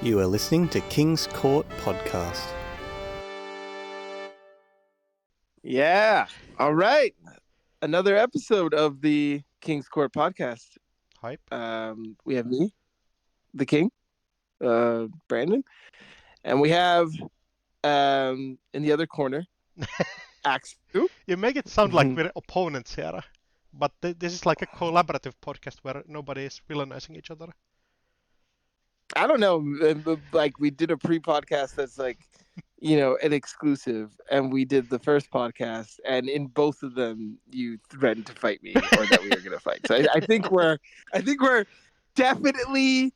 You are listening to King's Court Podcast. Yeah. All right. Another episode of the King's Court Podcast. Hype. We have me, the King, Brandon, and we have in the other corner, Aksu. You make it sound like we're opponents here, but this is like a collaborative podcast where nobody is villainizing each other. I don't know. Like we did a pre-podcast that's like, an exclusive, and we did the first podcast, and in both of them, you threatened to fight me or that we were going to fight. So I think we're definitely,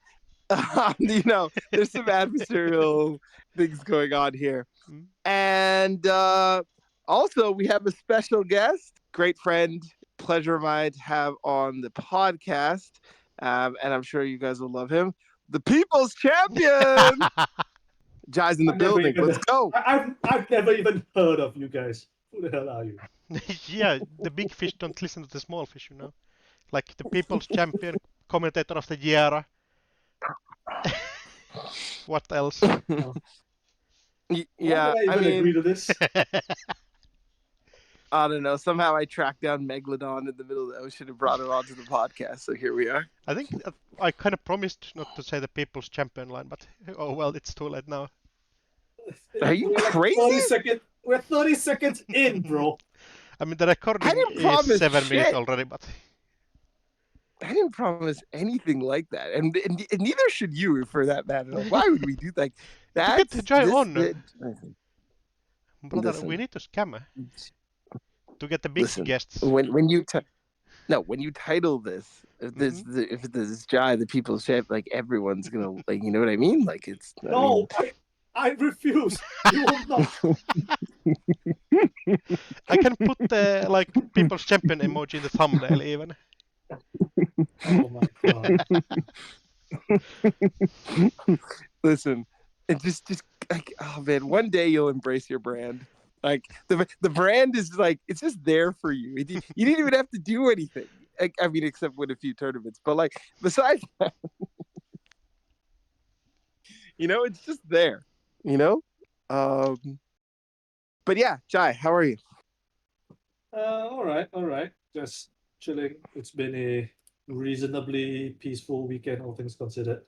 there's some adversarial things going on here, and also we have a special guest, great friend, pleasure of mine to have on the podcast, and I'm sure you guys will love him. The People's Champion! Jai's in the building. Let's go. I've never even heard of you guys. Who the hell are you? Yeah, the big fish don't listen to the small fish, you know. Like the People's Champion, Commentator of the Year. What else? Yeah, I mean, agree to this. I don't know. Somehow I tracked down Megalodon in the middle of the ocean and brought her onto the podcast. So here we are. I think I kind of promised not to say the People's Champion line, but oh well, it's too late now. Are you crazy? We're 30 seconds in, bro. I mean, the recording is 7 minutes already, but... I didn't promise anything like that, and neither should you, for that matter. Like, why would we do that? Get the Jai on. Brother, Listen. we need to scam her. To get the big guests. When you title this, if this is Jai, the People's Champ, like everyone's gonna like, you know what I mean? Like it's I refuse. You will not. I can put the like People's Champion emoji in the thumbnail even. Oh my god. Listen, and just like, oh man, one day you'll embrace your brand. Like the brand is like, it's just there for you. You didn't even have to do anything. I mean, except win a few tournaments. But like besides that, it's just there. But yeah, Jai, how are you? All right. Just chilling. It's been a reasonably peaceful weekend, all things considered.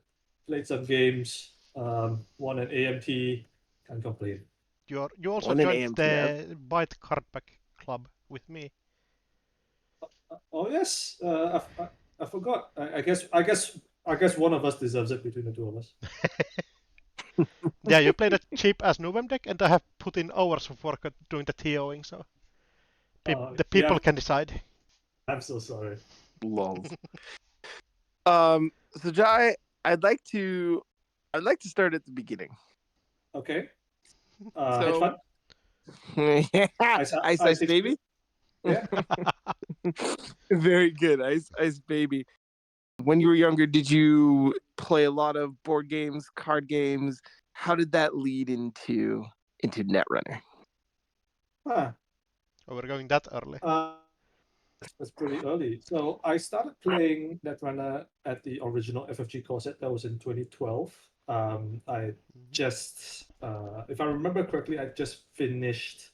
Played some games. Won an AMT. Can't complain. You also joined the Byte Cardback Club with me. Oh yes, I forgot. I guess one of us deserves it between the two of us. Yeah, you played a cheap as Novem deck, and I have put in hours of work doing the TOing, so the people can decide. I'm so sorry. Lol. So Jai, I'd like to start at the beginning. Okay. So, fun. Yeah, Ice Baby. Yeah. Very good, Ice Baby. When you were younger, did you play a lot of board games, card games? How did that lead into Netrunner? Huh. Oh, we're going that early. That's pretty early. So I started playing Netrunner at the original FFG core set. That was in 2012. I just, if I remember correctly, I just finished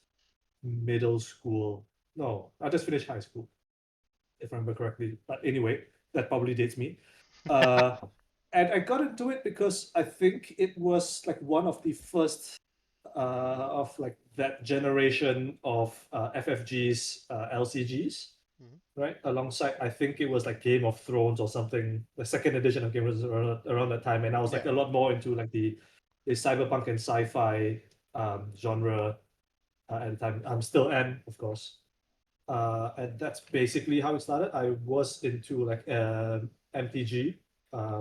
middle school. No, I just finished high school, if I remember correctly. But anyway, that probably dates me. And I got into it because I think it was like one of the first of like that generation of FFG's LCGs. Right, alongside I think it was like Game of Thrones or something. The second edition of Game of Thrones around that time, and I was like a lot more into like the cyberpunk and sci-fi genre at the time. I'm still am, of course, and that's basically how it started. I was into like MTG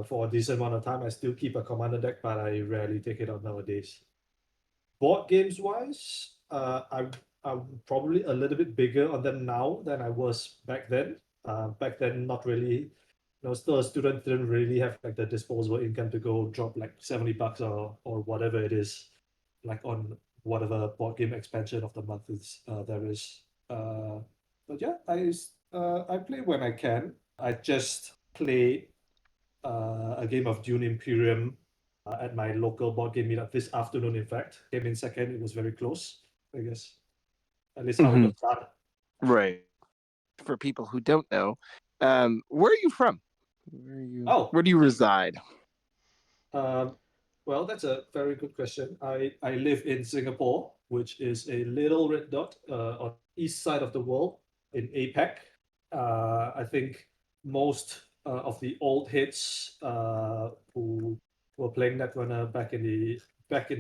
for a decent amount of time. I still keep a commander deck, but I rarely take it out nowadays. Board games wise, I'm probably a little bit bigger on them now than I was back then. Back then, not really. Still a student, didn't really have like the disposable income to go drop like $70 or whatever it is, like on whatever board game expansion of the month is there is. But yeah, I play when I can. I just played a game of Dune Imperium at my local board game meetup this afternoon. In fact, came in second. It was very close, I guess. At least how it got started. Right. For people who don't know, where are you from? Where do you reside? Well, that's a very good question. I live in Singapore, which is a little red dot on the east side of the world in APAC. I think most of the old hits who were playing Netrunner back in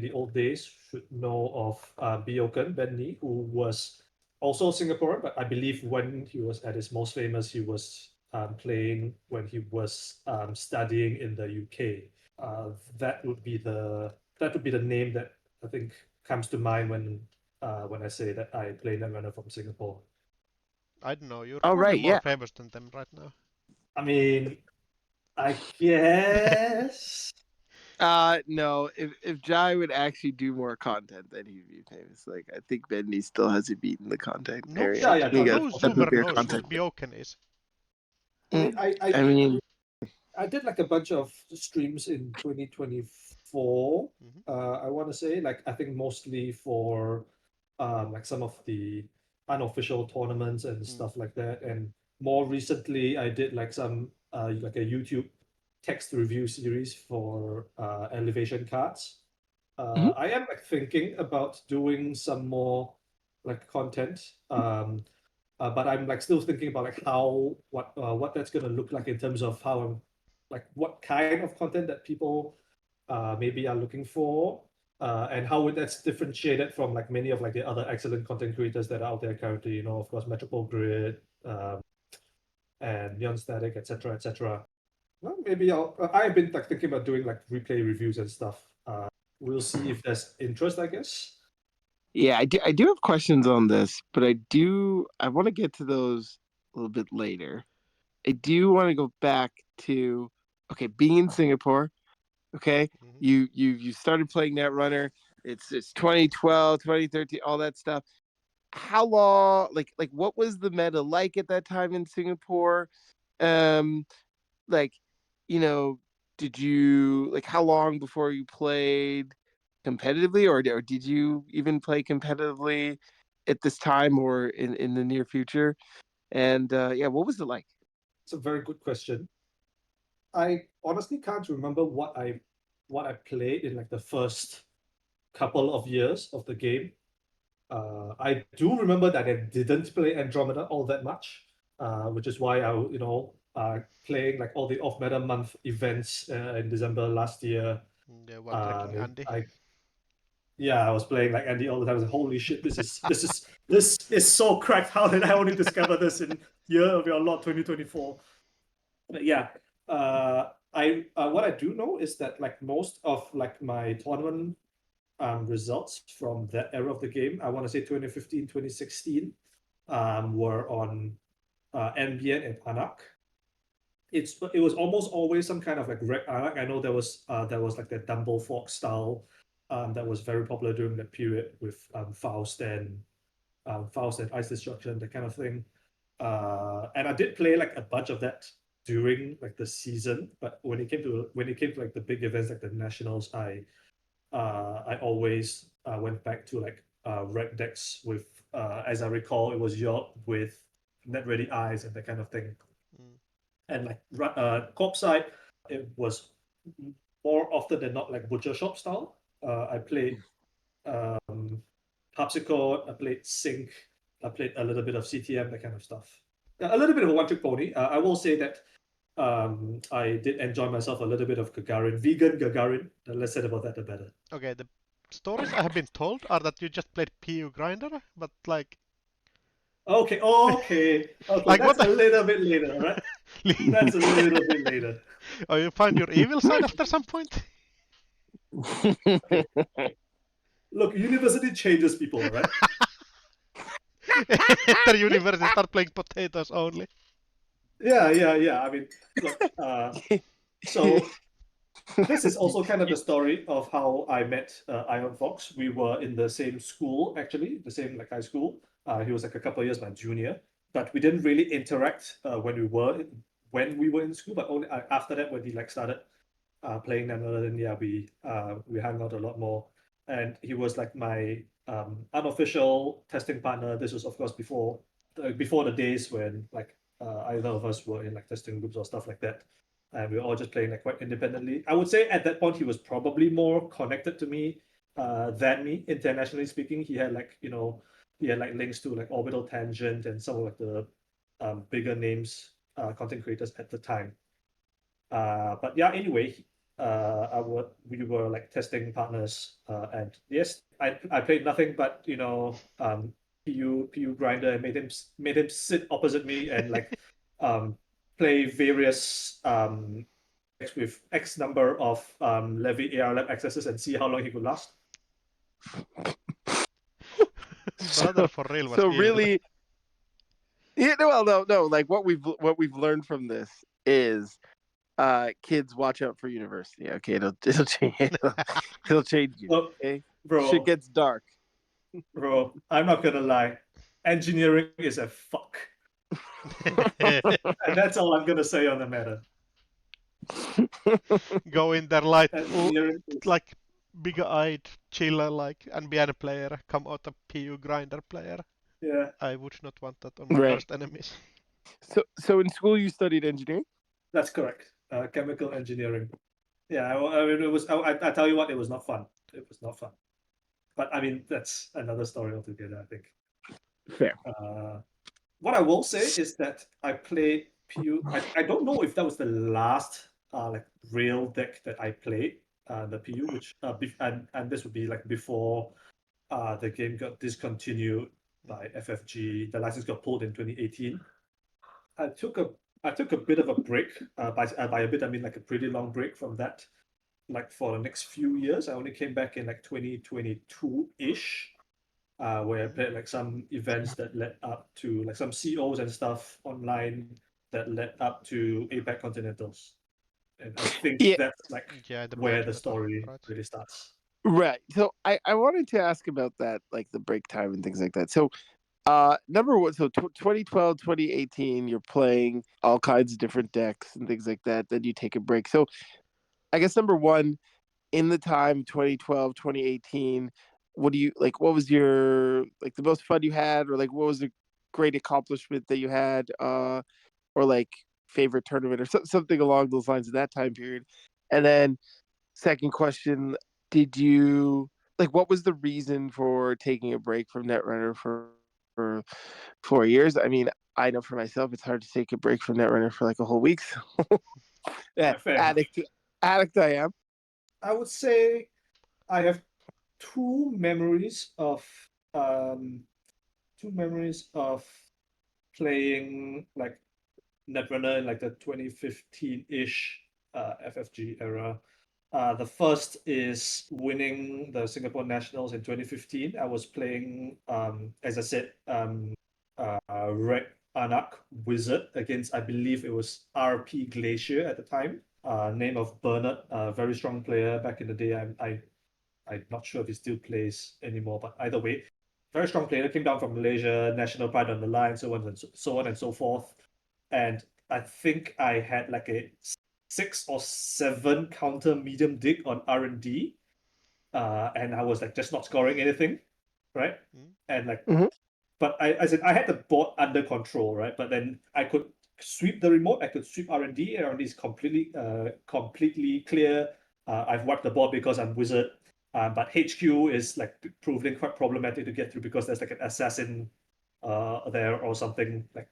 the old days should know of Bioken Ben Ni, who was also Singaporean, but I believe when he was at his most famous, he was playing when he was studying in the UK. That would be the name that I think comes to mind when I say that I play Netrunner from Singapore. I don't know. You're Oh, probably right, more yeah. famous than them right now. I mean, I guess. No. If Jai would actually do more content, then he'd be famous. Like I think Bendy still hasn't beaten the content area. Yeah, He got No of zoomer beer knows who content. Bioken is. I mean, I did like a bunch of streams in 2024. I want to say like I think mostly for like some of the unofficial tournaments and stuff like that. And more recently, I did like some like a YouTube text review series for elevation cards. I am like thinking about doing some more like content. But I'm like still thinking about like how what that's gonna look like in terms of how I'm like what kind of content that people maybe are looking for, and how that's differentiated from like many of like the other excellent content creators that are out there currently. You know, of course, Metropole Grid, and Neon Static, etc., etc. Well, maybe I've been like thinking about doing like replay reviews and stuff. We'll see if there's interest, I guess. yeah, I do have questions on this, but I want to get to those a little bit later. I do want to go back to being in Singapore. Okay, you started playing Netrunner. It's 2012, 2013, all that stuff. How long? Like what was the meta like at that time in Singapore? Like, you know, did you like how long before you played competitively, or did you even play competitively at this time or in the near future? And yeah, what was it like? It's a very good question. I honestly can't remember what I played in like the first couple of years of the game. I do remember that I didn't play Andromeda all that much, which is why playing like all the off meta month events in December last year. Yeah, while drinking Andy. I was playing like Andy all the time. I was like, holy shit, this is so cracked. How did I only discover this in year of your Lord 2024? But yeah, I what I do know is that like most of like my tournament results from that era of the game, I want to say 2015, 2016, were on NBN and Anak. It was almost always some kind of like red Anak. I know there was like the Dumble Fox style that was very popular during that period with Faust and Ice Destruction, that kind of thing. And I did play like a bunch of that during like the season, but when it came to like the big events like the nationals, I always went back to like red decks with, as I recall, it was York with net ready eyes and that kind of thing. And like corp side, it was more often than not like butcher shop style. I played Harpsichord, I played Sync, I played a little bit of CTM, that kind of stuff. A little bit of a one trick pony. I will say that I did enjoy myself a little bit of Gagarin, vegan Gagarin. The less said about that, the better. Okay, the stories I have been told are that you just played PU Grinder, but like. Okay. Like That's what? a little bit later, right? That's a little bit later. Oh, you find your evil side after some point? Okay. Look, university changes people, right? Enter university, start playing potatoes only. Yeah. I mean, look, so this is also kind of the story of how I met Ion Fox. We were in the same school, actually, the same like high school. He was like a couple of years my junior, but we didn't really interact when we were in school. But only after that, when he like started playing Netrunner, then yeah, we hung out a lot more. And he was like my unofficial testing partner. This was of course before the days when like either of us were in like testing groups or stuff like that. And we were all just playing like quite independently. I would say at that point he was probably more connected to me than me, internationally speaking. He had like, he had like links to like Orbital Tangent and some of like the bigger names, content creators at the time. But yeah, anyway, we were like testing partners, and yes, I played nothing but PU grinder, and made him sit opposite me and like play various with X number of Levy AR lab accesses and see how long he could last. Brother for real was So ill. really, yeah, well, no. Like what we've learned from this is, kids, watch out for university. Okay, it'll change. It'll change you. Look, Okay, bro, shit gets dark. bro, I'm not gonna lie. Engineering is a fuck. And that's all I'm gonna say on the matter. Go in there like Engineering is, like big-eyed chiller like NBN player, come out a PU grinder player. yeah, I would not want that on my Right. worst enemies. So in school you studied engineering? that's correct. Chemical engineering. Yeah, I mean, it was. I tell you what, it was not fun. It was not fun. But I mean, that's another story altogether, I think. Fair. What I will say is that I played PU. I don't know if that was the last like real deck that I played, the PU, which and this would be like before the game got discontinued by FFG. The license got pulled in 2018. I took a bit of a break. By a bit I mean like a pretty long break from that. Like for the next few years, I only came back in like 2022-ish, where I played like some events that led up to like some COs and stuff online that led up to APAC Continentals. And I think Yeah. that's like Yeah, the where break the meta, story right? really starts. Right. So I wanted to ask about that, like the break time and things like that. So number one, so 2012, 2018, you're playing all kinds of different decks and things like that. Then you take a break. So I guess number one, in the time 2012, 2018, what was your like the most fun you had, or like what was the great accomplishment that you had, or like favorite tournament or something along those lines in that time period? And then second question, did you like what was the reason for taking a break from Netrunner for 4 years? I mean, I know for myself it's hard to take a break from Netrunner for like a whole week. So yeah, Fair enough. addict I am. I would say I have two memories of um, playing like Netrunner in like the 2015-ish FFG era. The first is winning the Singapore Nationals in 2015. I was playing, as I said, Red Anak Wizard against, I believe it was RP Glacier at the time. Name of Bernard, very strong player back in the day. I'm not sure if he still plays anymore, but either way, very strong player. Came down from Malaysia, national pride on the line, so on and so forth. And I think I had like a 6 or 7 counter medium dig on R&D, and I was like just not scoring anything, right? And like, but I said I had the board under control, right? But then I could sweep the remote, I could sweep R&D. R&D is completely clear. I've wiped the board because I'm wizard. But HQ is like proving quite problematic to get through because there's like an assassin there or something like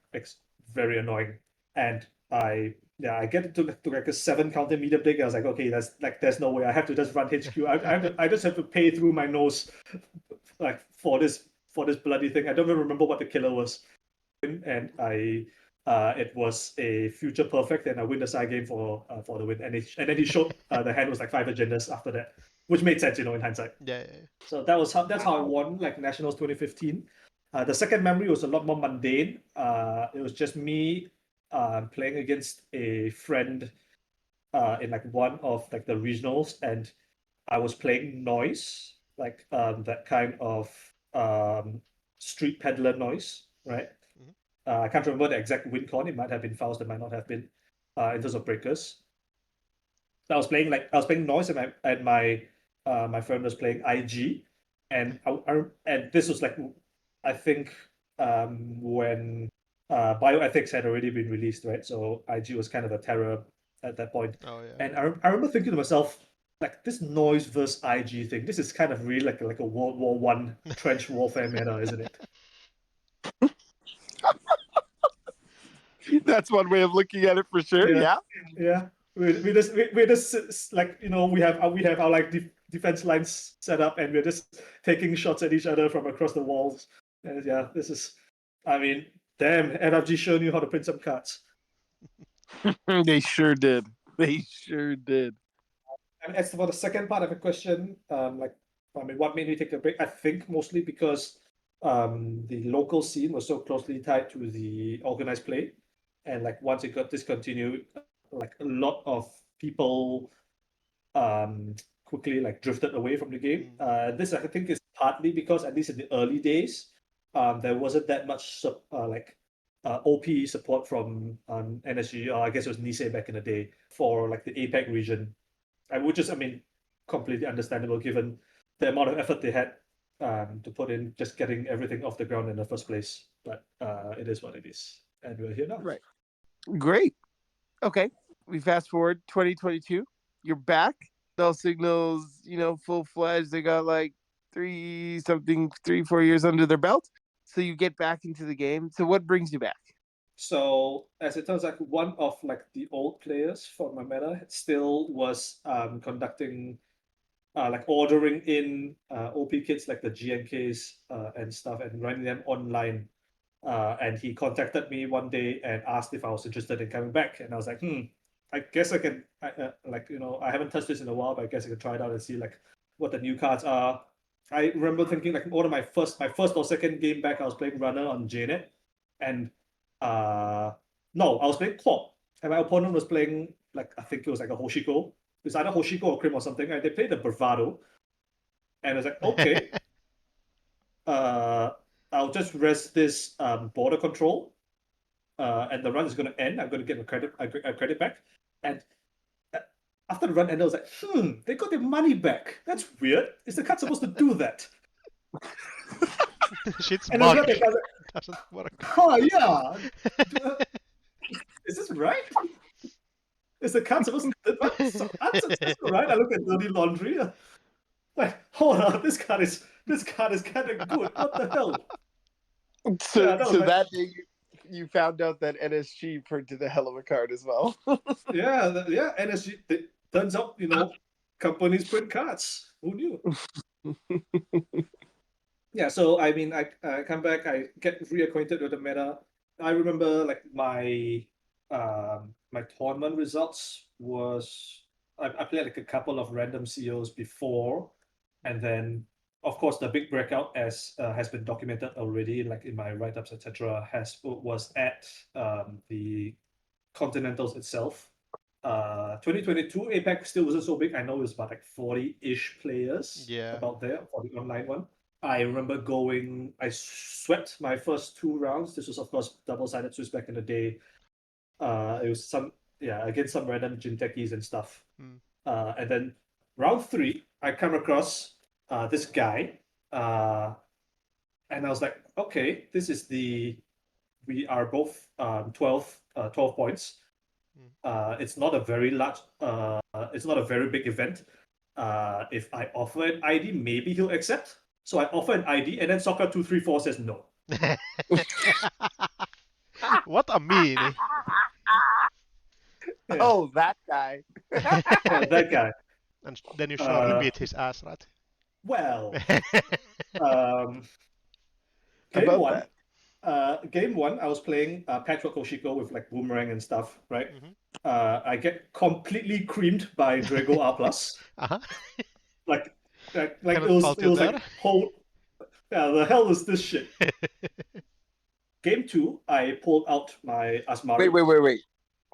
very annoying. And I get it to like a 7 counter medium dig. I was like, okay, there's no way. I have to just run HQ. I just have to pay through my nose like for this bloody thing. I don't even remember what the killer was. And it was a future perfect, and I win the side game for the win. And then he showed the hand was like 5 agendas after that, which made sense, in hindsight. Yeah. So that's how I won like Nationals 2015. The second memory was a lot more mundane. It was just me playing against a friend in like one of like the regionals, and I was playing noise, like that kind of street peddler noise, right? I can't remember the exact win con. It might have been Faust, it might not have been, in terms of breakers. I was playing Noise, and my friend was playing IG, and and this was like, I think, when bioethics had already been released, right? So IG was kind of a terror at that point. Oh yeah. And I remember thinking to myself, like, this Noise versus IG thing, this is kind of really like a World War One trench warfare meta, isn't it? That's one way of looking at it for sure. Yeah. Yeah. We just like, we have our like defense lines set up, and we're just taking shots at each other from across the walls. And yeah, this is, I mean, damn, FFG sure knew how to print some cards. They sure did. They sure did. And as for the second part of the question, what made me take a break? I think mostly because the local scene was so closely tied to the organized play, and like once it got discontinued, like a lot of people quickly like drifted away from the game. This I think is partly because, at least in the early days, there wasn't that much OP support from NSG, or I guess it was Nisei back in the day, for like the APAC region. Which is, I mean, completely understandable given the amount of effort they had to put in just getting everything off the ground in the first place. But it is what it is, and we're here now. Right. Great. Okay. We fast forward 2022. You're back. Null Signals, full fledged. They got like 4 years under their belt. So you get back into the game. So what brings you back? So as it turns out, one of like the old players for my meta still was conducting like ordering in OP kits like the GNKs and stuff, and running them online. And he contacted me one day and asked if I was interested in coming back, and I was like, I guess I can. I haven't touched this in a while, but I guess I can try it out and see like what the new cards are. I remember thinking like one of my first or second game back, I was playing Runner on JNet, and no, I was playing Claw, and my opponent was playing like, I think it was like a Hoshiko. It's either Hoshiko or Krim or something. Right? They played the Bravado, and I was like, okay, I'll just rest this border control, and the run is going to end. I'm going to get a credit back, and after the run ended, I was like, they got their money back. That's weird. Is the card supposed to do that? Shit's And bugged. I was like, Doesn't work. oh yeah, is this right? Is the card supposed to? Unsuccessful, right? I look at Dirty Laundry. Like, hold on, this card is kind of good. What the hell? So, Yeah, that day you found out that NSG printed a hell of a card as well. yeah, NSG. It turns out, companies print cards. Who knew? Yeah, so I mean, I come back, I get reacquainted with the meta. I remember like my tournament results was, I played like a couple of random COs before, and then of course the big breakout, as has been documented already, like in my write-ups, etc., was at the Continentals itself. 2022 APAC still wasn't so big. I know it was about like 40-ish players about there for the online one. I remember I swept my first 2 rounds. This was, of course, double-sided Swiss back in the day. It was against some random Jintekis and stuff. And then round 3, I come across this guy, and I was like, okay, this is we are both 12 points. It's not a very large, it's not a very big event. If I offer an ID, maybe he'll accept. So I offer an ID, and then Soccer 234 says no. What a meanie. Yeah. Oh, that guy. Yeah, that guy. And then you surely beat his ass, right? Well, game one, I was playing Patchwork Hoshiko with like Boomerang and stuff, right? I get completely creamed by Drago R+. Like it was like, the hell is this shit? Game 2, I pulled out my Asmari.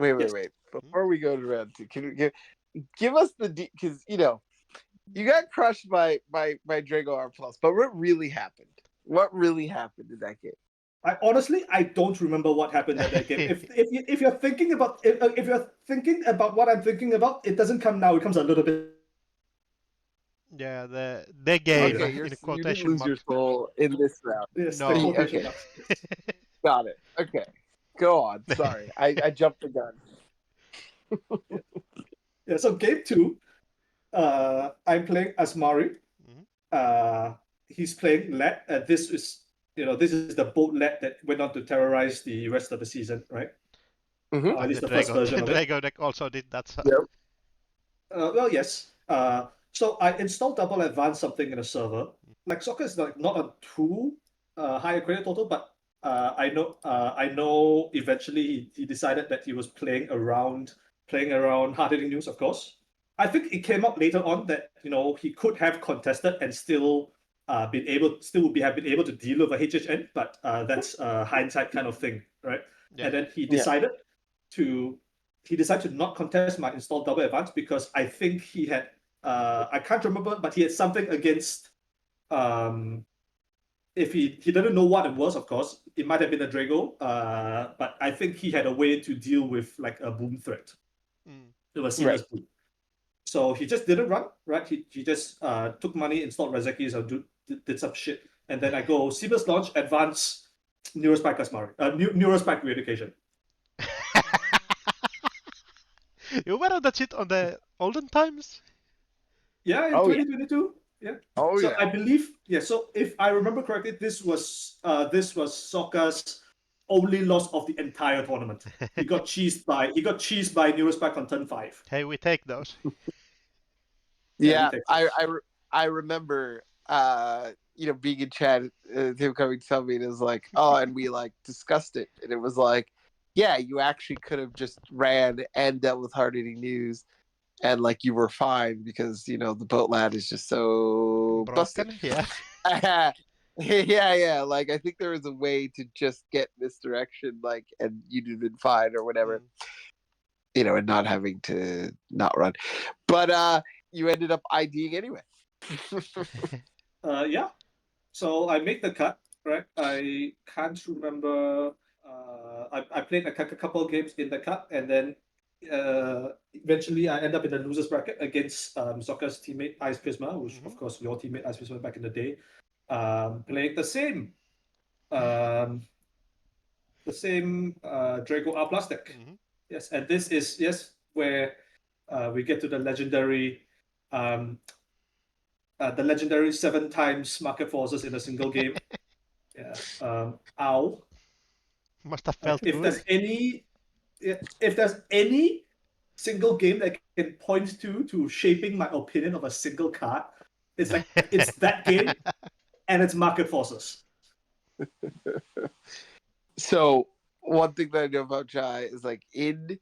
Wait. Before we go to round 2, can you give us because you got crushed by Drago R+, but what really happened? What really happened in that game? I don't remember what happened at that game. If you're thinking about what I'm thinking about, it doesn't come now. It comes a little bit. Yeah, the game Okay, in you didn't quotation lose your marks. soul in this round. Yes, No. the quotation Okay. marks. Got it. Okay. Go on. Sorry. I jumped the gun. Yeah. So game 2, I'm playing Asmari. Mhm. He's playing Led. This is the boat Led that went on to terrorize the rest of the season, right? Mm-hmm. At And least the the first Drago, version of it. Drago deck also did that. So. Yep. Well, yes. So I installed Double Advance something in a server. Like soccer is like not a too higher credit total, but I know eventually he decided that he was playing around hard hitting news, of course. I think it came up later on that he could have contested and still have been able to deal with a HHN, but that's a hindsight kind of thing, right? Yeah. And then he Yeah. decided to not contest my installed Double Advance because I think he had I can't remember, but he had something against if he didn't know what it was, of course, it might have been a Drago, but I think he had a way to deal with like a boom threat. Mm. It was serious boom. So he just didn't run, right? He just took money, installed Rezekis, and did some shit. And then I go Seamus launch, advance, Neurospike Asmari, Neurospike Re-Education. You were on that shit on the olden times? Yeah, in Oh, yeah. 2022. Yeah. Oh, So yeah. I believe, yeah. So if I remember correctly, this was Sokka's only loss of the entire tournament. He got cheesed by Neurospike on turn 5. Hey, we take those. Yeah, we Yeah, take I remember being in chat, him coming to tell me, and it was like, oh, and we like discussed it, and it was like, yeah, you actually could have just ran and dealt with hard hitting news, and like you were fine because the boat lad is just so busted. Broken? Yeah. Yeah. Like I think there was a way to just get misdirection, like, and you'd have been fine or whatever, and not having to not run. But you ended up IDing anyway. Yeah. So I make the cut, right? I can't remember. I played a couple of games in the cut, and then eventually I end up in the losers bracket against Sokka's teammate Ice Prisma, which of course your teammate Ice Prisma back in the day, playing um, the same Drago R plastic. Yes, and this is where we get to the legendary 7 times market forces in a single game. Yeah. Ow. Must have felt If good. there's any single game that can point to shaping my opinion of a single card, it's like it's that game and it's market forces. So one thing that I know about Jai is like in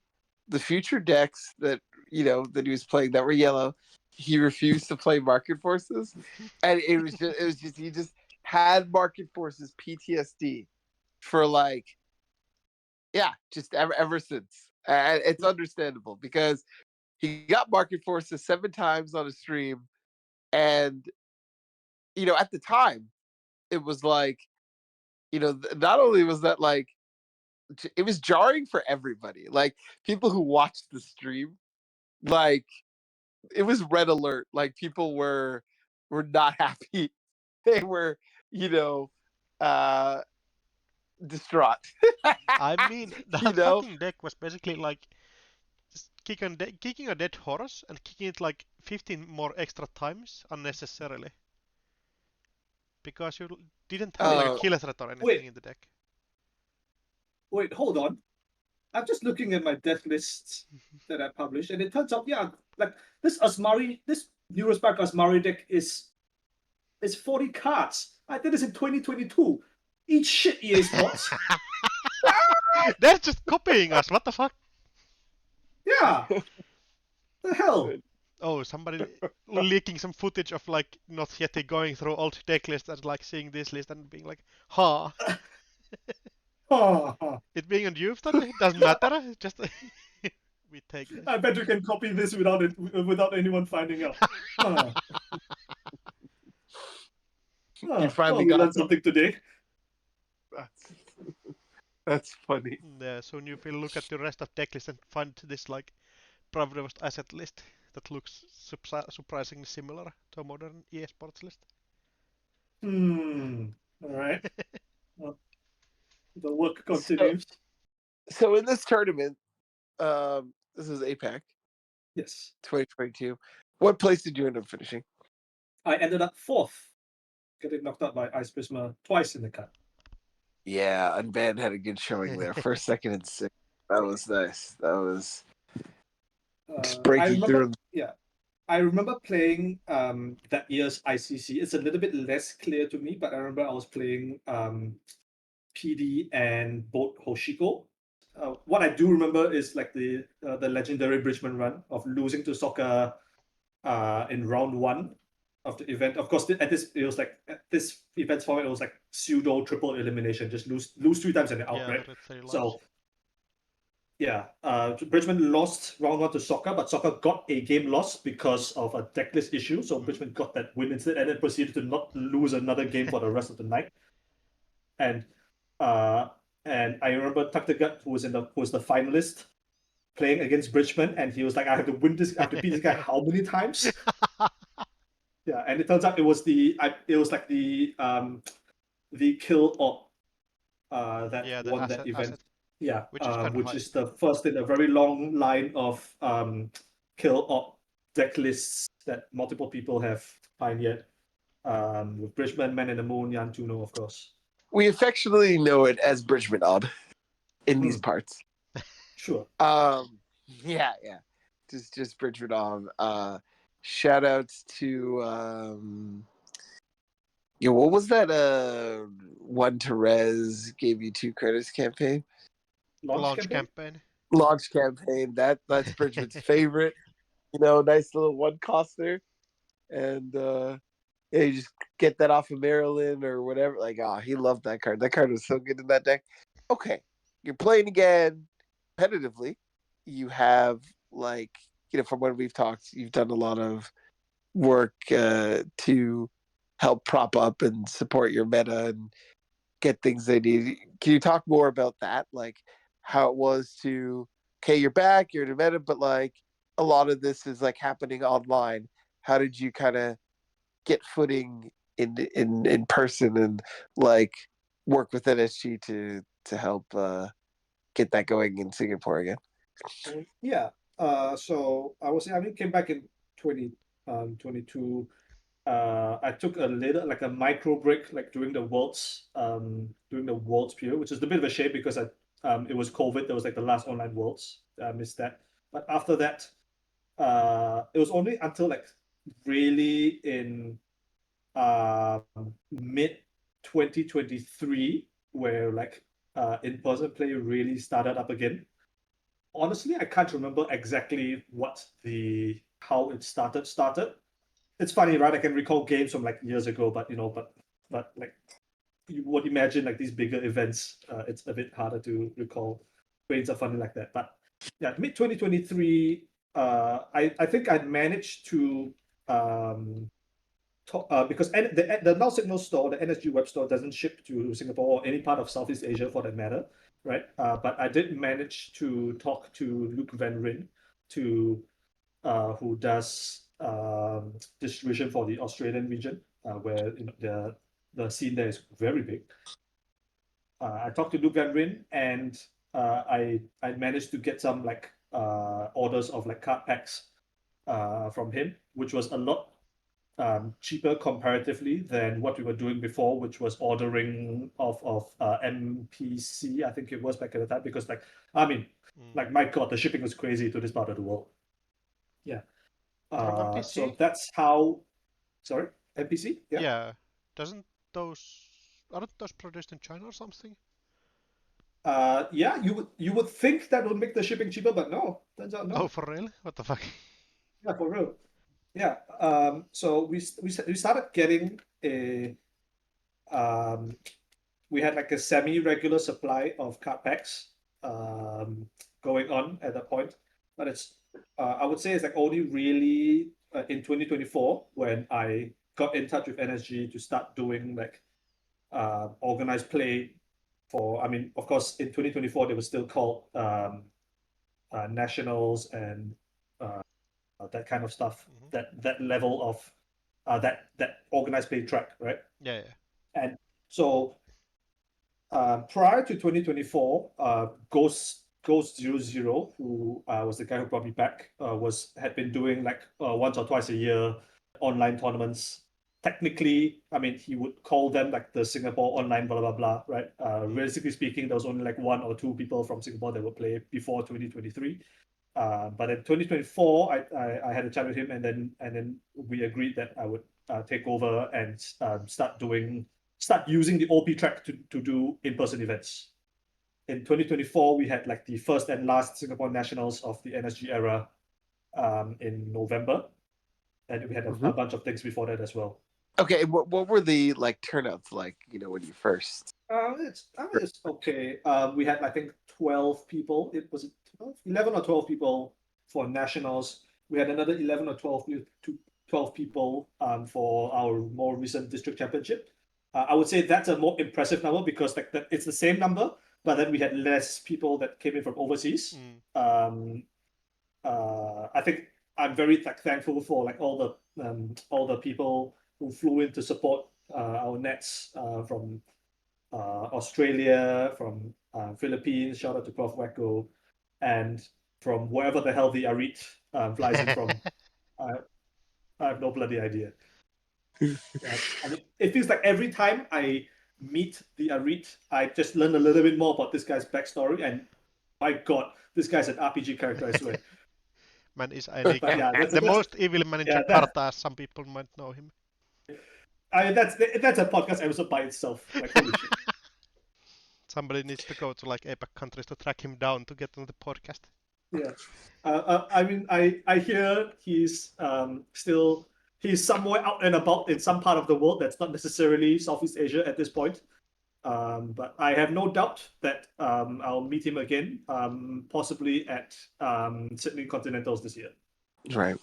the future decks that that he was playing that were yellow, he refused to play market forces, and it was just he just had market forces PTSD for like just ever since, and it's understandable because he got market forces 7 times on a stream, and at the time it was like not only was that like it was jarring for everybody, like people who watched the stream, like it was red alert, like people were not happy. They were uh distraught. I mean, you that know fucking deck was basically like just kicking a dead horse and kicking it like 15 more extra times unnecessarily. Because you didn't have like a uh kill threat or anything Wait. in the deck. Wait, hold on. I'm just looking at my deck lists that I published, and it turns out, like this Neurospike Asmari deck is 40 cards. I did this in 2022. Eat shit, EA Sports. They're just copying us. What the fuck? Yeah. The hell? Oh, somebody leaking some footage of like not Yeti going through old deck lists and like seeing this list and being like, huh. It being on Youthton, it doesn't matter. Just we take this. I bet you can copy this without anyone finding out. you finally we got learned something today. That's funny. Yeah, soon you will look at the rest of deck list and find this like privileged asset list that looks surprisingly similar to a modern esports list. All right. Well, the work So, continues. so in this tournament, this is APAC Yes. 2022. What place did you end up finishing? I ended up 4th, getting knocked out by Ice Prisma twice in the cut. Yeah, Unbanned had a good showing there. First, second, and sixth. That was nice. That was just I breaking remember, through. yeah, I remember playing that year's ICC. It's a little bit less clear to me, but I remember I was playing PD and both Hoshiko. What I do remember is like the legendary Bridgman run of losing to Soccer in round 1 of the event. Of course, at this event's format, it was like pseudo triple elimination, just lose 3 times and then out, Yeah, right? the red 3 lives. So yeah, Bridgman lost round 1 to Soccer, but Soccer got a game loss because of a decklist issue. So Bridgman got that win instead, and then proceeded to not lose another game for the rest of the night. And uh, I remember Taktagut, who was the finalist, playing against Bridgman, and he was like, "I have to win this. I have to beat this guy how many times?" Yeah, and it turns out it was like the kill op that Yeah, the won that event. asset, Yeah, which is kind of which high. is the first in a very long line of kill op deck lists that multiple people have pioneered. With Bridgman, Man in the Moon, Yan Tuno, of course. We affectionately know it as Bridgman Odd in these parts. Sure. Yeah. Just Bridgman Odd. Shout outs to what was that one Therese gave you 2 credits campaign? Launch campaign. Launch campaign. That's Bridgman's favorite. Nice little one coster. And yeah, you just get that off of Maryland or whatever. Like, he loved that card. That card was so good in that deck. Okay, you're playing again competitively. You have from when we've talked, you've done a lot of work to help prop up and support your meta and get things they need. Can you talk more about that? Like how it was okay, you're back, you're in a meta, but like a lot of this is like happening online. How did you kind of get footing in person and like work with NSG to help get that going in Singapore again? Yeah. So I came back in 2022. I took a micro break like during the Worlds period, which is a bit of a shame because it was COVID. That was like the last online Worlds. I missed that. But after that, it was only until like really in mid 2023 where like in-person play really started up again. Honestly, I can't remember exactly how it started. It's funny, right? I can recall games from like years ago, but like you would imagine like these bigger events, it's a bit harder to recall. Brains are funny like that. But yeah, mid 2023, I think I'd managed to because the Now Signal store, the NSG web store, doesn't ship to Singapore or any part of Southeast Asia for that matter, right? But I did manage to talk to Luke Van Ryn, who does distribution for the Australian region, where the scene there is very big. I talked to Luke Van Ryn, and I managed to get some like orders of like card packs from him, which was a lot cheaper comparatively than what we were doing before, which was ordering of MPC. I think it was back at the time because like my God, the shipping was crazy to this part of the world. Yeah. From MPC? So that's how. Sorry, MPC. Yeah. Yeah. Doesn't those aren't those produced in China or something? Yeah. You would think that would make the shipping cheaper, but no. Turns out no. Oh, for real? What the fuck? Yeah, for real. Yeah. So we started getting a we had like a semi-regular supply of card packs going on at that point, but I would say it's like only really in 2024 when I got in touch with NSG to start doing like organized play I mean, of course, in 2024 they were still called nationals and that kind of stuff. That level of that organized play track, right? Yeah. And so prior to 2024, Ghost 00, who was the guy who brought me back, had been doing like once or twice a year online tournaments. Technically, I mean, he would call them like the Singapore online blah blah blah, right? Realistically speaking, there was only like 1 or 2 people from Singapore that would play before 2023. But in 2024, I had a chat with him, and then we agreed that I would take over and start using the OP track to do in-person events. In 2024, we had like the first and last Singapore Nationals of the NSG era in November, and we had a bunch of things before that as well. Okay, what were the like turnouts like? You know, when you first? It's okay. We had I think 12 people. It was 11 or 12 people for nationals. We had another 11 or 12 people for our more recent district championship. I would say that's a more impressive number because like it's the same number, but then we had less people that came in from overseas. I think I'm very thankful for like all the people who flew in to support our nets from Australia, from Philippines. Shout out to Prof. Wacko, and from wherever the hell the Arit flies in from. I have no bloody idea. I mean, it feels like every time I meet the Arit, I just learn a little bit more about this guy's backstory, and my God, this guy's an RPG character, I swear. Man is the most evil man in Jakarta, as some people might know him. That's a podcast episode by itself. Like, holy shit. Somebody needs to go to like APAC countries to track him down to get on the podcast. Yeah, I mean, I hear he's somewhere out and about in some part of the world that's not necessarily Southeast Asia at this point. But I have no doubt that I'll meet him again, possibly at Sydney Continentals this year. Right.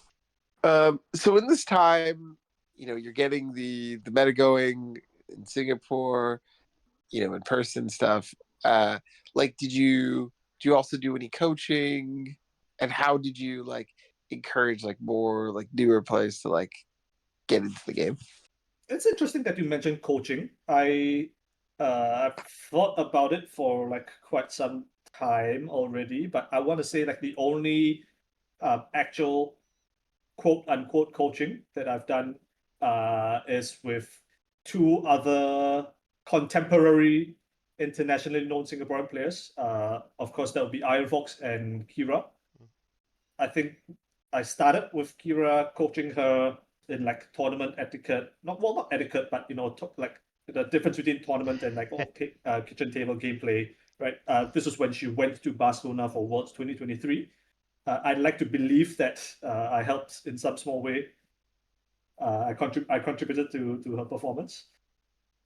So in this time, you know, you're getting the meta going in Singapore, you know, in person stuff. Like, do you also do any coaching, and how did you like encourage like more like newer players to like get into the game? It's interesting that you mentioned coaching. I've thought about it for like quite some time already, but I want to say like the only actual quote unquote coaching that I've done is with 2 other contemporary internationally known Singaporean players. Of course, that would be Iron Fox and Kira. I think I started with Kira, coaching her in like tournament etiquette. Not etiquette, but you know, like the difference between tournament and like kitchen table gameplay. Right. This was when she went to Barcelona for Worlds 2023. I'd like to believe that I helped in some small way. I contributed to her performance.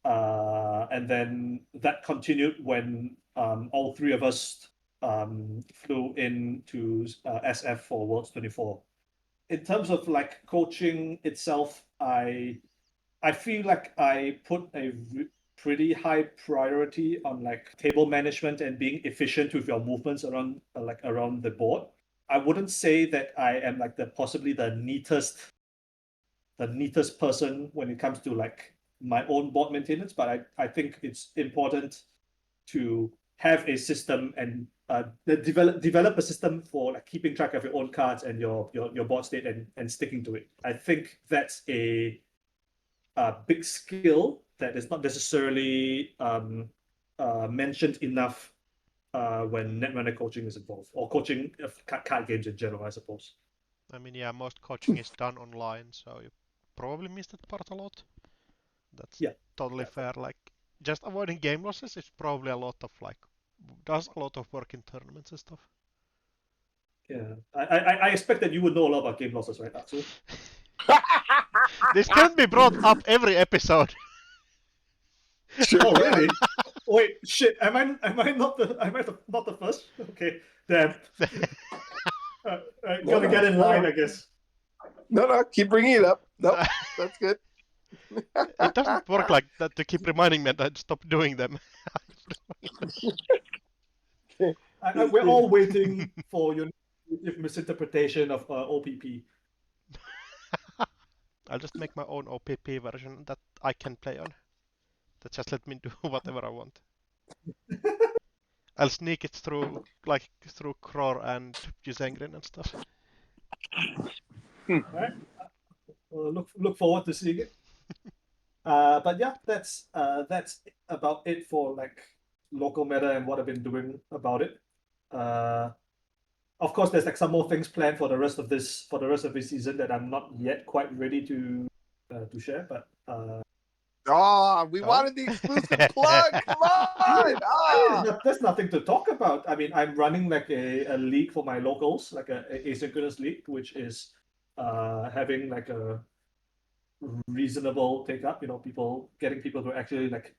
And then that continued when all 3 of us flew into SF for Worlds 24. In terms of like coaching itself, I feel like I put a pretty high priority on like table management and being efficient with your movements around around the board. I wouldn't say that I am like possibly the neatest person when it comes to like my own board maintenance, but I think it's important to have a system and develop a system for like keeping track of your own cards and your board state and sticking to it. I think that's a big skill that is not necessarily mentioned enough when netrunner coaching is involved, or coaching of card games in general, I suppose. I mean, yeah, most coaching is done online, so you probably missed that part a lot. That's totally fair. Like, just avoiding game losses is probably a lot of does a lot of work in tournaments and stuff. Yeah, I expect that you would know a lot about game losses, right, Aksu? This can't be brought up every episode. Sure. Oh, really? Wait, shit. Am I not the first? Okay, damn. Gotta get in line, I guess. No, keep bringing it up. Nope, that's good. It doesn't work like that to keep reminding me that I'd stop doing them. We're all waiting for your misinterpretation of OPP. I'll just make my own OPP version that I can play on. That just let me do whatever I want. I'll sneak it through through Kror and Ysengrin and stuff. All right. Look forward to seeing it. But yeah, that's about it for like local meta and what I've been doing about it. Of course, there's like some more things planned for the rest of this season that I'm not yet quite ready to share. But we wanted the exclusive plug. Come on! There's nothing to talk about. I mean, I'm running like a league for my locals, like a asynchronous league, which is having like a reasonable take up. Getting people to actually like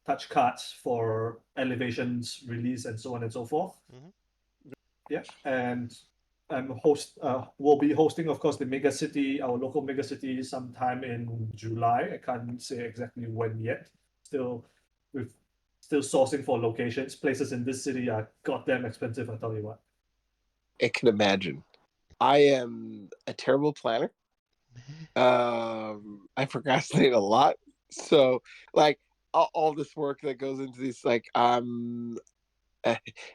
touch cards for elevations, release, and so on and so forth. Mm-hmm. Yeah, and we'll be hosting, of course, the mega city, our local mega city, sometime in July. I can't say exactly when yet. Still sourcing for locations. Places in this city are goddamn expensive, I tell you what. I can imagine. I am a terrible planner. I procrastinate a lot. So, like, all this work that goes into these, like, I'm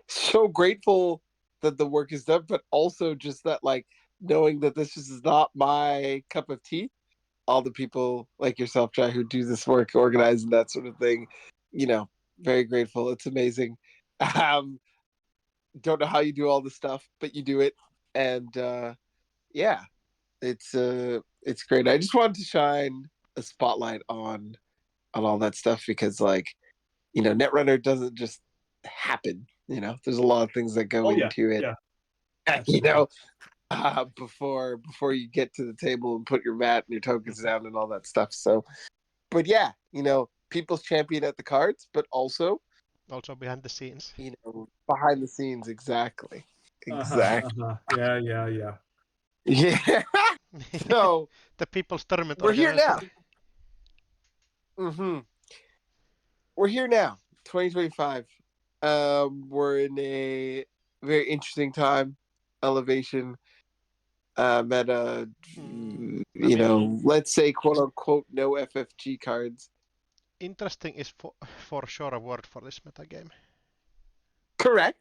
so grateful that the work is done, but also just that, like, knowing that this is not my cup of tea. All the people like yourself, Jai, who do this work, organize and that sort of thing, very grateful. It's amazing. Don't know how you do all the stuff, but you do it, and yeah, it's great. I just wanted to shine a spotlight on all that stuff because, like, Netrunner doesn't just happen. There's a lot of things that go into it. Yeah. Before you get to the table and put your mat and your tokens down and all that stuff. So, but yeah, people's champion at the cards, but also behind the scenes. Behind the scenes, exactly. Yeah. Yeah. So the people's tournament. We're here now. We're here now. 2025. We're in a very interesting time. Elevation. Meta. Let's say quote unquote no FFG cards. Interesting is for sure a word for this meta game. Correct.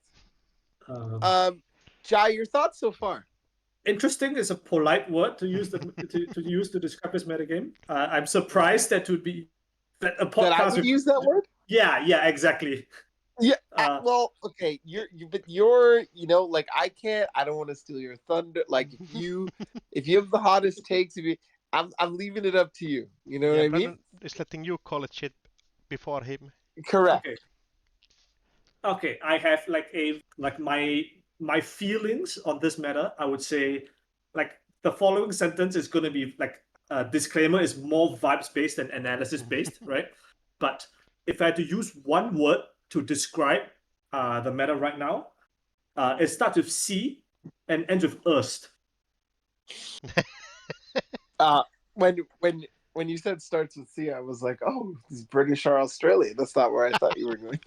Jai, your thoughts so far? Interesting is a polite word to use to describe this metagame. I'm surprised that a podcast that I would use that word. Yeah, exactly. Yeah. Well, okay. You're like I don't want to steal your thunder. Like if you have the hottest takes, I'm leaving it up to you. You know what I mean? Is letting you call it shit before him. Correct. Okay. I have my feelings on this matter. I would say, like, the following sentence is going to be like a disclaimer is more vibes based than analysis based, right? But if I had to use one word to describe the meta right now, it starts with C and ends with Erst. When you said starts with C, I was like, oh, he's British or Australian. That's not where I thought you were going.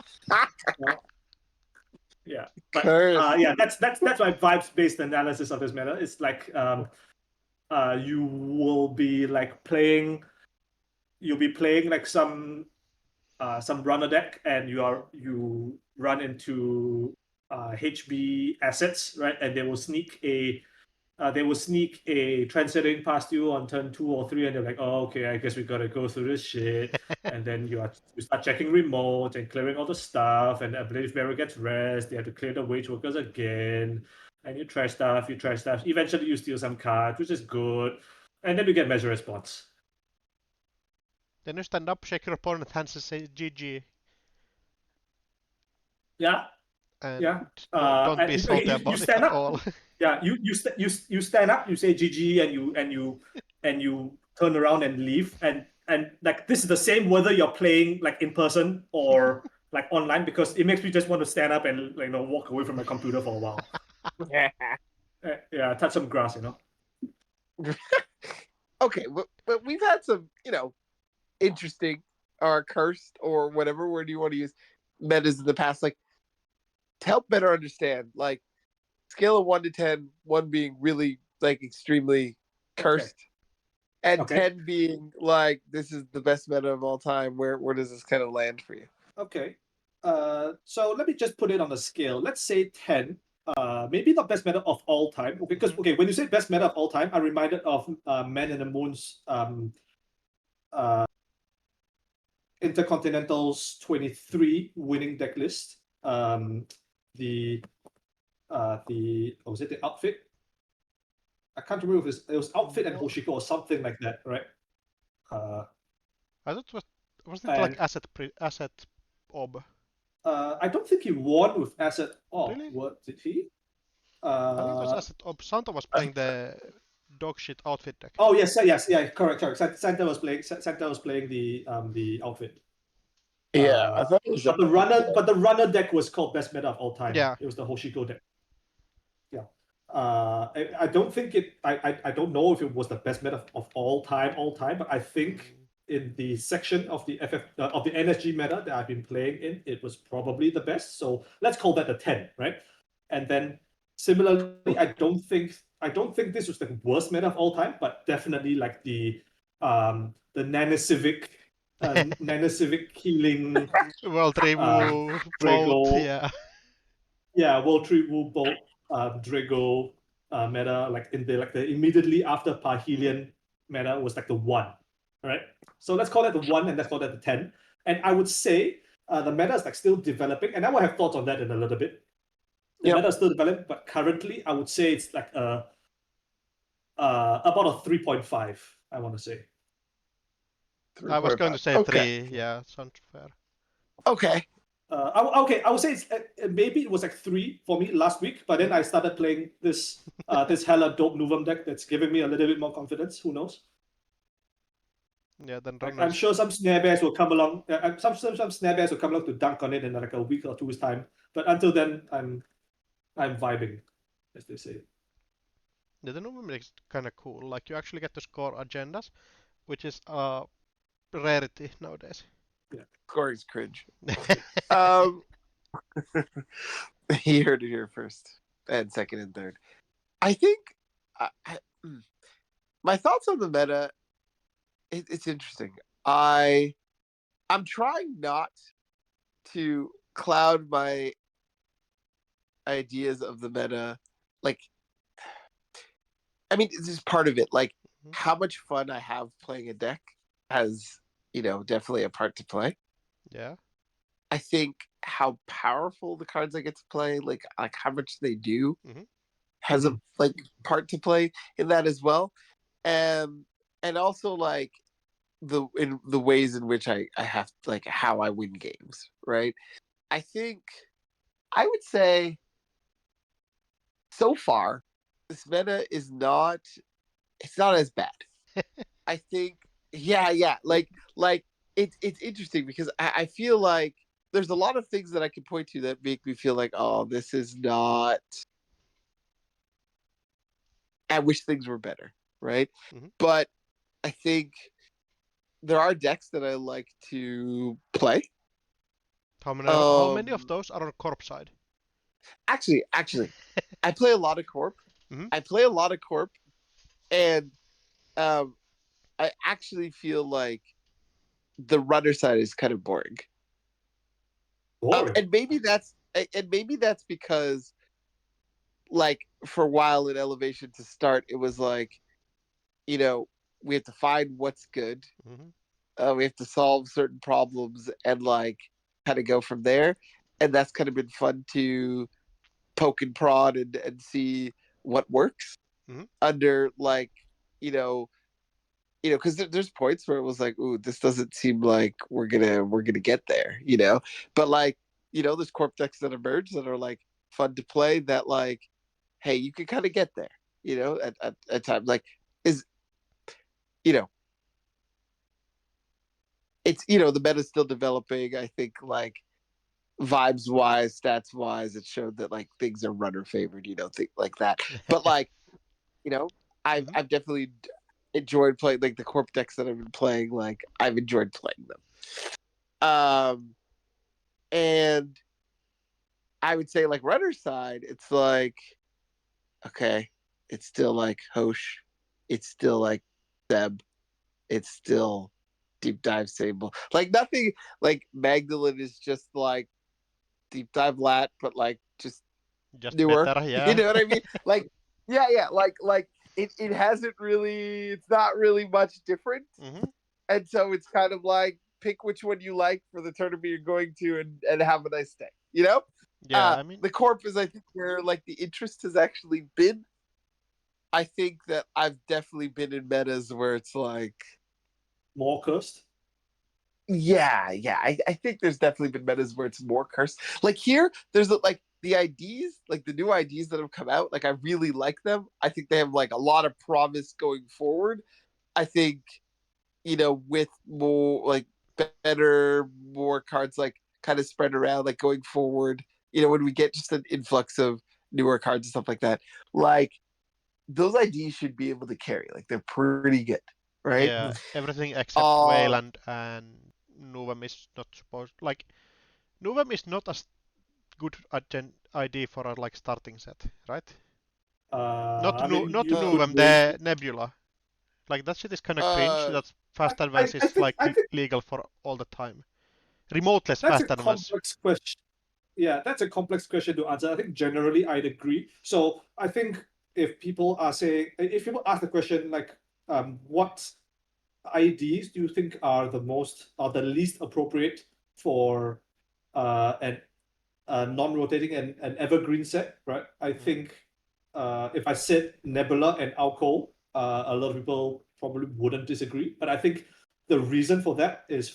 Yeah, but that's my vibes-based analysis of this meta. It's like you will be like playing like some runner deck, and you run into HB assets, right? And they will sneak a transcending past you on turn 2 or 3, and they're like, oh, okay, I guess we gotta go through this shit. And then you start checking remote and clearing all the stuff, and ability bearer gets rest. They have to clear the wage workers again, and you trash stuff. Eventually you steal some cards, which is good, and then you get measure response. Then you stand up, shake your opponent's hands, and say GG. Yeah. And don't be salty about it at all. Yeah, you stand up, you say GG, and you turn around and leave, and like this is the same whether you're playing like in person or like online, because it makes me just want to stand up and walk away from my computer for a while. Yeah, touch some grass, Okay, but we've had some, interesting or cursed or whatever word you want to use metas in the past. Like, to help better understand, like, scale of 1 to 10, 1 being really like extremely cursed, and Okay. 10 being like this is the best meta of all time. Where does this kind of land for you? Okay. So let me just put it on a scale. Let's say 10. Maybe not best meta of all time. Because when you say best meta of all time, I'm reminded of Man in the Moon's Intercontinental's 23 winning deck list. The was it the outfit? I can't remember if it was outfit and Hoshiko or something like that, right? I thought wasn't it like asset ob? I don't think he won with asset off. Really? What did he? I think it was asset ob. Santa was playing the dog shit outfit deck. Oh yes, yeah, correct. Santa was playing the outfit. Yeah, I thought it was. But the runner deck was called best meta of all time. Yeah. It was the Hoshiko deck. Yeah. I don't think it. I don't know if it was the best meta of all time, but I think in the section of the of the NSG meta that I've been playing in, it was probably the best. So let's call that a 10, right? And then similarly, I don't think this was the worst meta of all time, but definitely like the nanocivic healing World Revo boat, Drago. yeah. Yeah, World Tree Wu Bolt, Drago meta, like in the immediately after Parhelion meta was like the 1. All right. So let's call that the 1 and let's call that the 10. And I would say the meta is like still developing, and I will have thoughts on that in a little bit. The meta is still developing, but currently I would say it's like about a 3.5, I want to say. I was going to say 3, yeah, sounds fair. Okay. I would say it's maybe it was like 3 for me last week, but then I started playing this hella dope Novum deck that's giving me a little bit more confidence. Who knows? Yeah, then I'm sure some snare bears will come along. Some snare bears will come along to dunk on it in like a week or two's time. But until then, I'm vibing, as they say. Yeah, the Novum is kind of cool. Like you actually get to score agendas, which is a rarity nowadays. Yeah, scoring's cringe. You heard it here first, and second and third. I think my thoughts on the meta. It's interesting. I'm trying not to cloud my ideas of the meta. Like, I mean, this is part of it. Like, how much fun I have playing a deck has, definitely a part to play. Yeah. I think how powerful the cards I get to play, like how much they do, has a part to play in that as well. And also like the ways in which I have like how I win games, right? I think I would say so far this meta is not as bad. I think like it's interesting because I feel like there's a lot of things that I can point to that make me feel like, oh, this is not. I wish things were better, right? But I think there are decks that I like to play. How many of those are on corp side? Actually, I play a lot of corp. I play a lot of corp, and I actually feel like the runner side is kind of boring. And maybe that's because, like, for a while in Elevation to start, it was like, we have to find what's good. We have to solve certain problems and like kind of go from there. And that's kind of been fun to poke and prod and see what works under like, because there's points where it was like, ooh, this doesn't seem like we're gonna get there, But like, there's corp decks that emerge that are like fun to play. That like, hey, you can kind of get there, at times. Like, is it's the meta's still developing. I think like vibes wise, stats wise, it showed that like things are runner favored, things like that. But like, I've definitely enjoyed playing like the corp decks that I've been playing. Like I've enjoyed playing them. And I would say like runner's side, it's like okay, it's still like Hosh, it's still like Seb, it's still deep dive Sable. Like nothing like Magdalene is just like deep dive lat, but like just newer. better, yeah. You know what I mean? Like yeah, like it hasn't really, it's not really much different. Mm-hmm. And so it's kind of like pick which one you like for the tournament you're going to and have a nice day, you know? Yeah, I mean, the corp is I think where like the interest has actually been. I think that I've definitely been in metas where it's like More cursed. yeah. I think there's definitely been metas where it's more cursed. Like here, there's like the IDs, like the new IDs that have come out. Like I really like them. I think they have like a lot of promise going forward. I think, you know, with more like better, more cards like kind of spread around, like going forward, you know, when we get just an influx of newer cards and stuff like that, like those IDs should be able to carry. Like they're pretty good, right? yeah, everything except Wayland and Nuvem is not supposed. Like, Nuvem is not as good ID for a like starting set, right? Not I mean, not you could Nuvem, win. the Nebula. Like that shit is kind of cringe. That fast advance I is think like legal for all the time. Remoteless that's fast a advance. complex question. Yeah, that's a complex question to answer. I think generally I'd agree. So I think if people are saying, if people ask the question like, what IDs do you think are the most or the least appropriate for an non-rotating and an evergreen set, right? I think if I said Nebula and Alcohol, a lot of people probably wouldn't disagree. But I think the reason for that is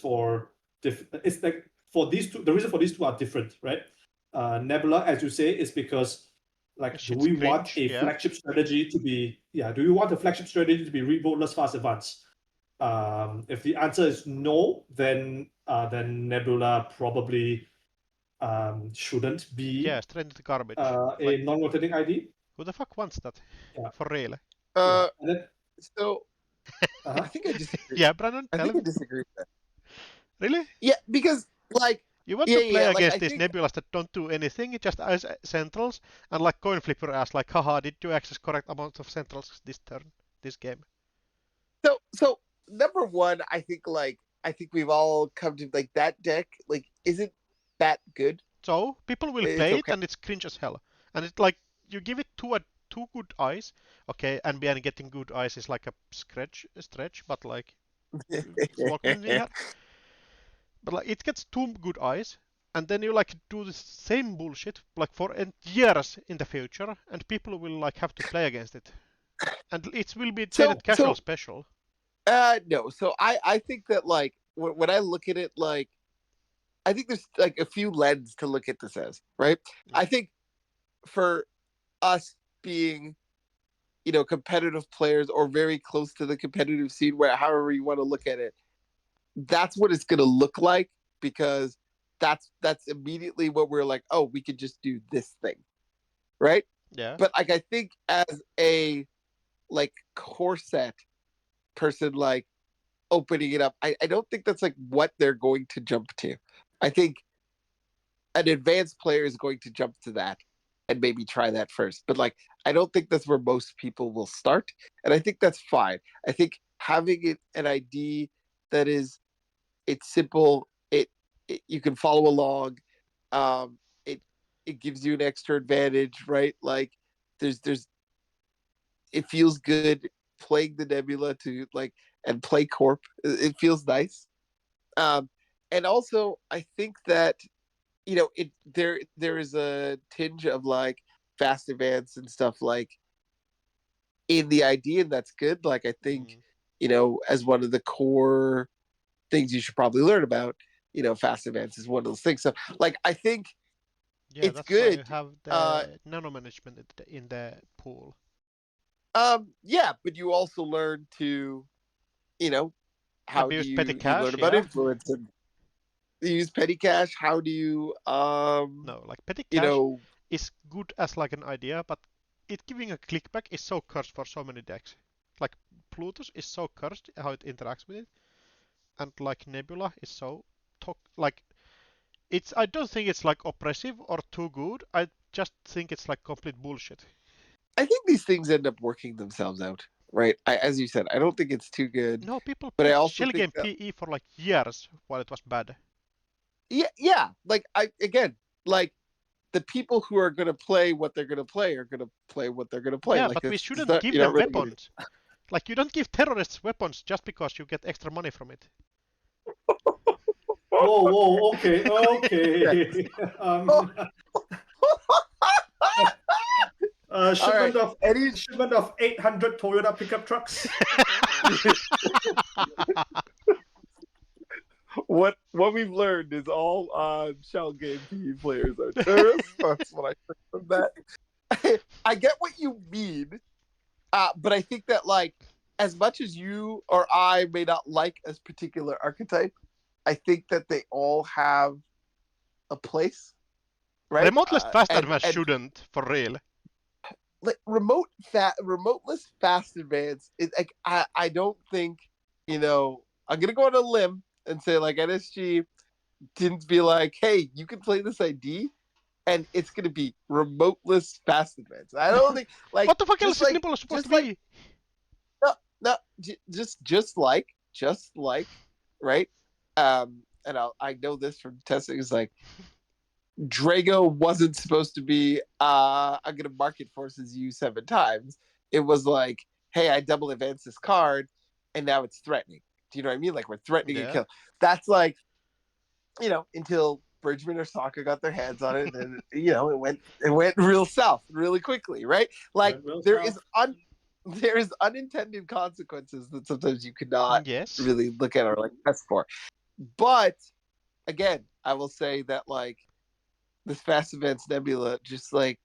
it's like for these two. The reason for these two are different, right? Nebula, as you say, is because like, do Shit's we want cringe, a yeah. flagship strategy to be Do we want a flagship strategy to be revoteless fast advance? If the answer is no, then Nebula probably shouldn't be Yeah, straight into the garbage. a Like, non-rotating ID. who the fuck wants that? Yeah. For real? Yeah. And then, So uh-huh. I think I disagree. Yeah, Brandon, I tell think I him. disagree with that. Really? Yeah, because like You want to play like against I these think nebulas that don't do anything, just as centrals, and like coin flipper ass, like, haha, did you access correct amount of centrals this turn, this game? so number one, I think we've all come to like that deck like isn't that good. So people will It's play it, okay. and it's cringe as hell. And it's like you give it two good eyes. Okay, NBN getting good eyes is like a stretch, but like walking in here. But like it gets two good eyes, and then you like do the same bullshit like for years in the future, and people will like have to play against it, and it will be traded casual So special. no. So I think that like when I look at it, like I think there's like a few lenses to look at this as, right? I think for us being, you know, competitive players or very close to the competitive scene, where however you want to look at it, that's what it's going to look like, because that's immediately what we're like, oh, we could just do this thing, right? Yeah. But like I think as a like core set person, like opening it up, I don't think that's like what they're going to jump to. I think an advanced player is going to jump to that and maybe try that first. But like I don't think that's where most people will start. And I think that's fine. I think having it an ID that is, it's simple, it you can follow along, it it gives you an extra advantage, right? Like there's it feels good playing the Nebula to like and play Corp. It feels nice. Um, and also I think that, you know, there is a tinge of like fast advance and stuff like in the idea, and that's good. Like I think, you know, as one of the core things you should probably learn about, you know, fast advance is one of those things. So like I think Yeah, it's that's why you good. have Uh the nano management in the pool. yeah, but you also learn to, you know, how do Abuse petty you learn cash, about yeah. influence and you use petty cash, how do you No, like petty you cash know, is good as like an idea, but it giving a clickback is so cursed for so many decks. Like Plutus is so cursed how it interacts with it, and like Nebula is so like it's. I don't think it's like oppressive or too good. I just think it's like complete bullshit. I think these things end up working themselves out, right? As you said, I don't think it's too good, No, people but I played also Shell think Game that PE for like years while it was bad. yeah, like like the people who are going to play what they're going to play are going to play what they're going to play. Yeah, Like but we it's shouldn't not, give you're not them really weapons. Like you don't give terrorists weapons just because you get extra money from it. Whoa, okay. um, shipment right. of shipment of 800 Toyota pickup trucks. What we've learned is all Shell Game PE players are terrorists. That's what I took from that. I get what you mean, but I think that like as much as you or I may not like a particular archetype, I think that they all have a place, right? Remoteless fast And advance shouldn't, for real. like remoteless fast advance is like I don't think, I'm gonna go on a limb and say like NSG didn't be like, hey, you can play this ID and it's gonna be remoteless fast advance. I don't think like What the fuck else just is like Nibble supposed just to like be? no just like right. And I know this from testing is like Drago wasn't supposed to be I'm gonna market forces you 7 times. It was like, hey, I double advance this card and now it's threatening. Do you know what I mean? Like we're threatening a Yeah. kill. That's like, until Bridgman or Sokka got their hands on it, and it went real south really quickly, right? Like there is unintended consequences that sometimes you cannot Yes. really look at or like test for. But again, I will say that like this fast advance Nebula, just like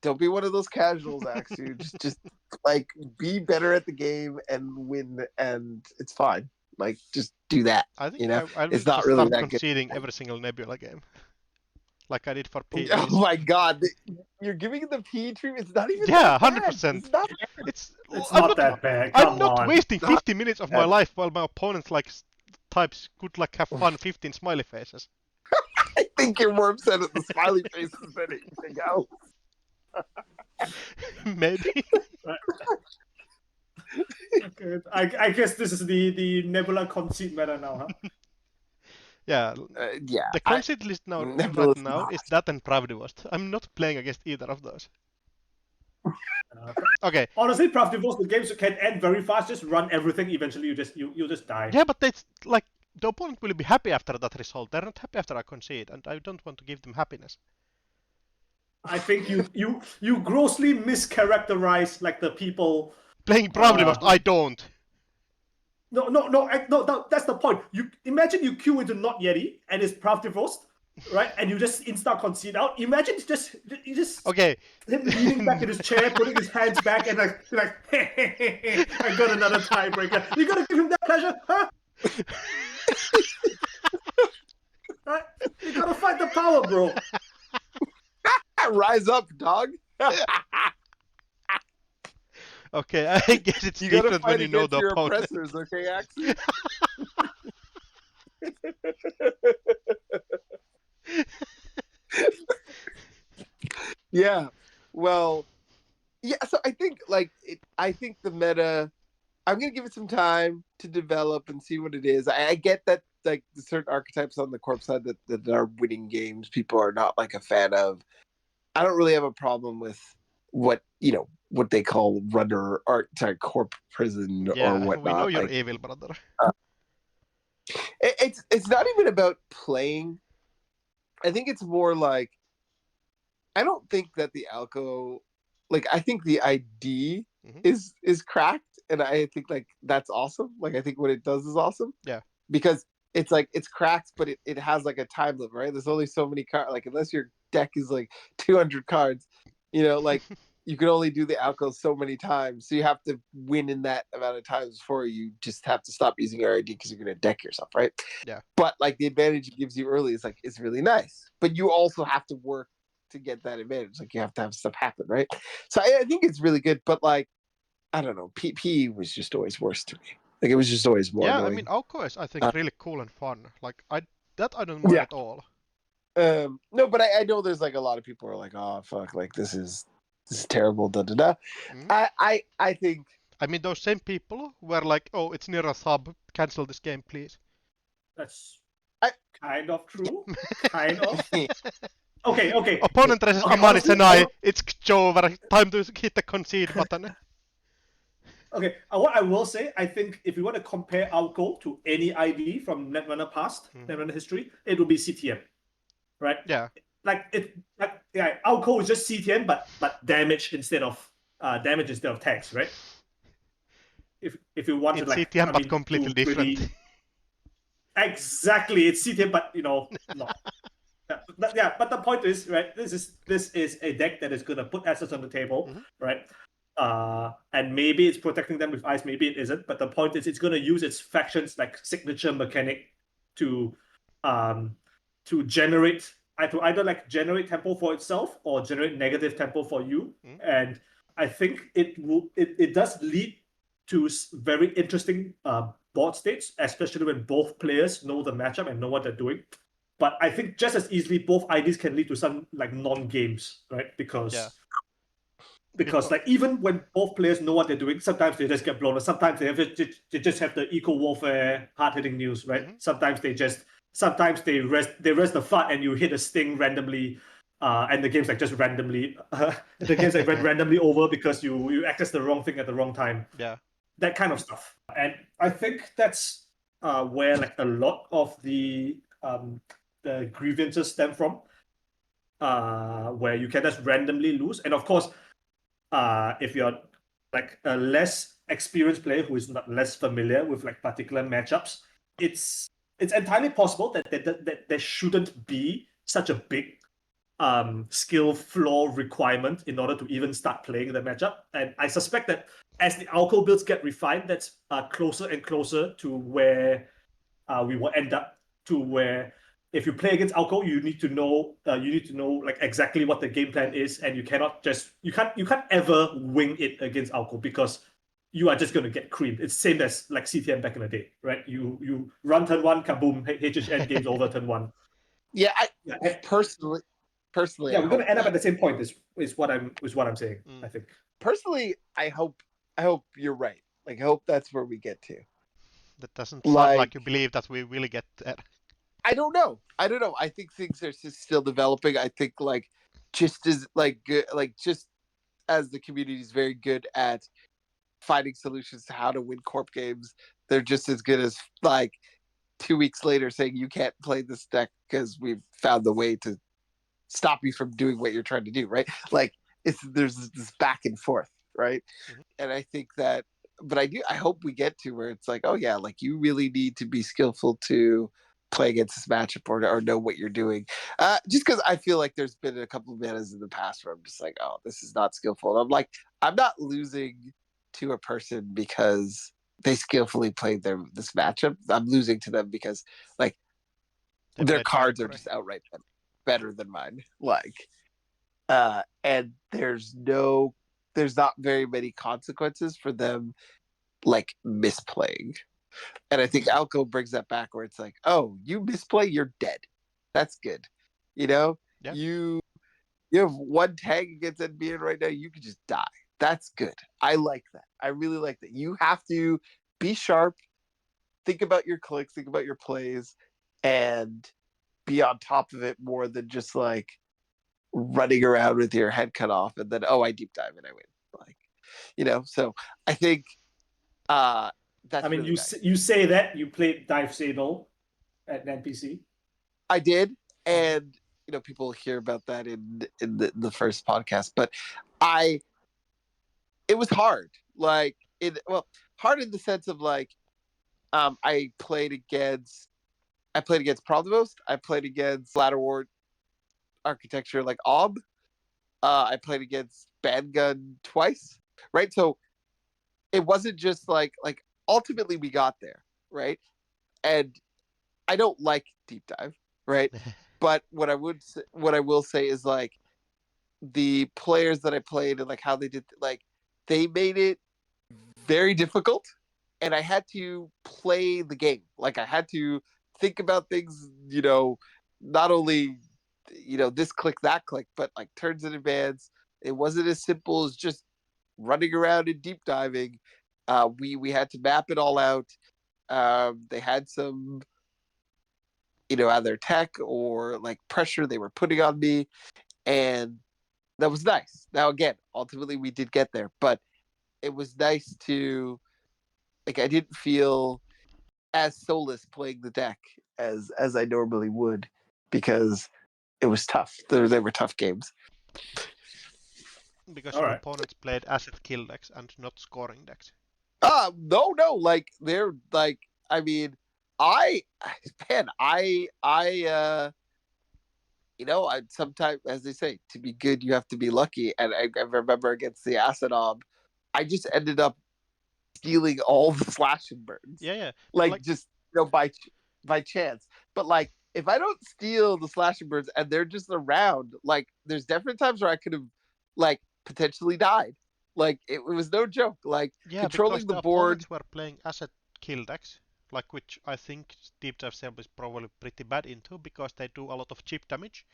don't be one of those casuals, Aksu. just like be better at the game and win, and it's fine. Like just do that. I think You know, I will it's not just really start that good. conceding every single Nebula game. Like I did for PEs. Oh my god, you're giving it the PE treatment. It's not even Yeah, that bad. 100%. It's not. It's not that bad. Come I'm not on. wasting Not 50 minutes of my bad. life while my opponent like types good like have fun 15 smiley faces. I think you're more upset at the smiley faces than anything else. Maybe. Okay. I guess this is the Nebula conceit meta now, huh? Yeah. Yeah. The conceit list now Nebula's right now not. is that and Pravdivost. I'm not playing against either of those. Okay. Honestly, Pravdivost, the games can end very fast. Just run everything. Eventually, you'll just die. Yeah, but that's like the opponent will be happy after that result. They're not happy after I concede, and I don't want to give them happiness. I think you grossly mischaracterize like the people Playing Pravdivost, I don't. No. That's the point. You imagine you queue into Not Yeti and it's Pravdivost, right? And you just insta concede out. Imagine you just Okay. him leaning back in his chair, putting his hands back, and like hey, I got another tiebreaker. You gotta give him that pleasure, huh? Right? You gotta fight the power, bro. Rise up, dog. Okay, I guess it's You different when you know the your opponent. oppressors, okay, Aksu? Yeah. Well, yeah. So I think I think the meta. I'm gonna give it some time to develop and see what it is. I get that like the certain archetypes on the corp side that are winning games, people are not like a fan of. I don't really have a problem with what they call runner or corp prison Yeah, or whatnot. we know you're like, evil, brother. It's not even about playing. I think it's more like I don't think that the Alco, like I think the ID is cracked, and I think like that's awesome. Like I think what it does is awesome. Yeah. Because it's like it's cracked, but it has like a time limit, right? There's only so many cards. Like unless your deck is like 200 cards, like you can only do the Alco so many times. So you have to win in that amount of times before you just have to stop using your ID because you're gonna deck yourself, right? Yeah. But like the advantage it gives you early is like it's really nice. But you also have to work to get that advantage. Like you have to have stuff happen, right? So I think it's really good. But like I don't know. P was just always worse to me. Like it was just always more Yeah, I annoying. mean, Auko is, I think, really cool and fun. Like, I don't mind at all. No, but I know there's like a lot of people who are like, oh fuck, like this is terrible, da da da. I think. I mean, those same people were like, oh, it's near a sub, cancel this game, please. That's kind of true. Kind of. Okay. Opponent raises Amani Senai, it's over, time to hit the concede button. Okay, what I will say, I think if you want to compare Alco to any ID from Netrunner past, Netrunner history, it will be CTM, right? Yeah. Alco is just CTM, but damage instead of tags, right? If you want it's to like CTM but completely different. Exactly, it's CTM, but not. But the point is, right? This is a deck that is gonna put assets on the table, right? And maybe it's protecting them with ice, maybe it isn't. But the point is, it's going to use its factions like signature mechanic to generate either like generate tempo for itself or generate negative tempo for you. And I think it does lead to very interesting board states, especially when both players know the matchup and know what they're doing. But I think just as easily, both IDs can lead to some like non-games, right? Because like even when both players know what they're doing, sometimes they just get blown. Or sometimes they just have the eco warfare hard-hitting news, right? Sometimes they rest the FUD and you hit a sting randomly, and the game's like just randomly randomly over because you access the wrong thing at the wrong time. Yeah, that kind of stuff. And I think that's where like a lot of the grievances stem from, where you can just randomly lose. And of course, if you're like a less experienced player who is not less familiar with like particular matchups, it's entirely possible that there shouldn't be such a big skill floor requirement in order to even start playing the matchup. And I suspect that as the alco builds get refined, that's closer and closer to where we will end up, to where if you play against Alco, you need to know like exactly what the game plan is, and you can't ever wing it against Alco because you are just going to get creamed. It's same as like CTM back in the day, right? You run turn one, kaboom, HHN game's over turn one. Yeah, personally, yeah, we're going to end up at the same point. Is what I'm saying. I think personally, I hope you're right. Like, I hope that's where we get to. That doesn't sound like you believe that we will get there. I don't know. I think things are still developing. I think just as just as the community is very good at finding solutions to how to win corp games, they're just as good as 2 weeks later saying you can't play this deck because we've found the way to stop you from doing what you're trying to do, right? Like there's this back and forth, right? And I think that, but I hope we get to where it's like, oh yeah, like you really need to be skillful to play against this matchup or know what you're doing. Just because I feel like there's been a couple of metas in the past where I'm just like, oh, this is not skillful. And I'm like, I'm not losing to a person because they skillfully played this matchup. I'm losing to them because like their cards are just outright better than mine. And there's not very many consequences for them like misplaying. And I think Alco brings that back where it's like, oh, you misplay, you're dead. That's good. You have one tag against NBN right now, you could just die. That's good. I like that. I really like that. You have to be sharp, think about your clicks, think about your plays, and be on top of it more than just like running around with your head cut off and then I deep dive and I win. So I think that's I mean, really nice. You say that you played Dive Sable at NPC. I did, and people hear about that in the first podcast, but it was hard. Hard in the sense of I played against Prothmost, I played against Ladderwart Architecture like Ob. I played against Bandgun twice, right? So it wasn't just like ultimately we got there, right? And I don't like deep dive, right? But what I will say is like the players that I played and like how they did, like they made it very difficult, and I had to play the game. Like I had to think about things, not only this click that click, but like turns in advance. It wasn't as simple as just running around and deep diving. We had to map it all out. They had some either tech or like pressure they were putting on me, and that was nice. Now again, ultimately we did get there, but it was nice to like I didn't feel as soulless playing the deck as I normally would because it was tough. They were tough games. Because All your right. opponents played asset kill decks and not scoring decks. No, like they're like I mean, I man, I sometimes, as they say, to be good you have to be lucky. And I remember against the Asadom, I just ended up stealing all the slash and burns. Yeah. Like just by chance. But like if I don't steal the slash and burns and they're just around, like there's definitely times where I could have like potentially died. Like it was no joke. Like Yeah, because controlling the the board. opponents were playing asset kill decks, like which I think Deep Dive Sample is probably pretty bad into because they do a lot of chip damage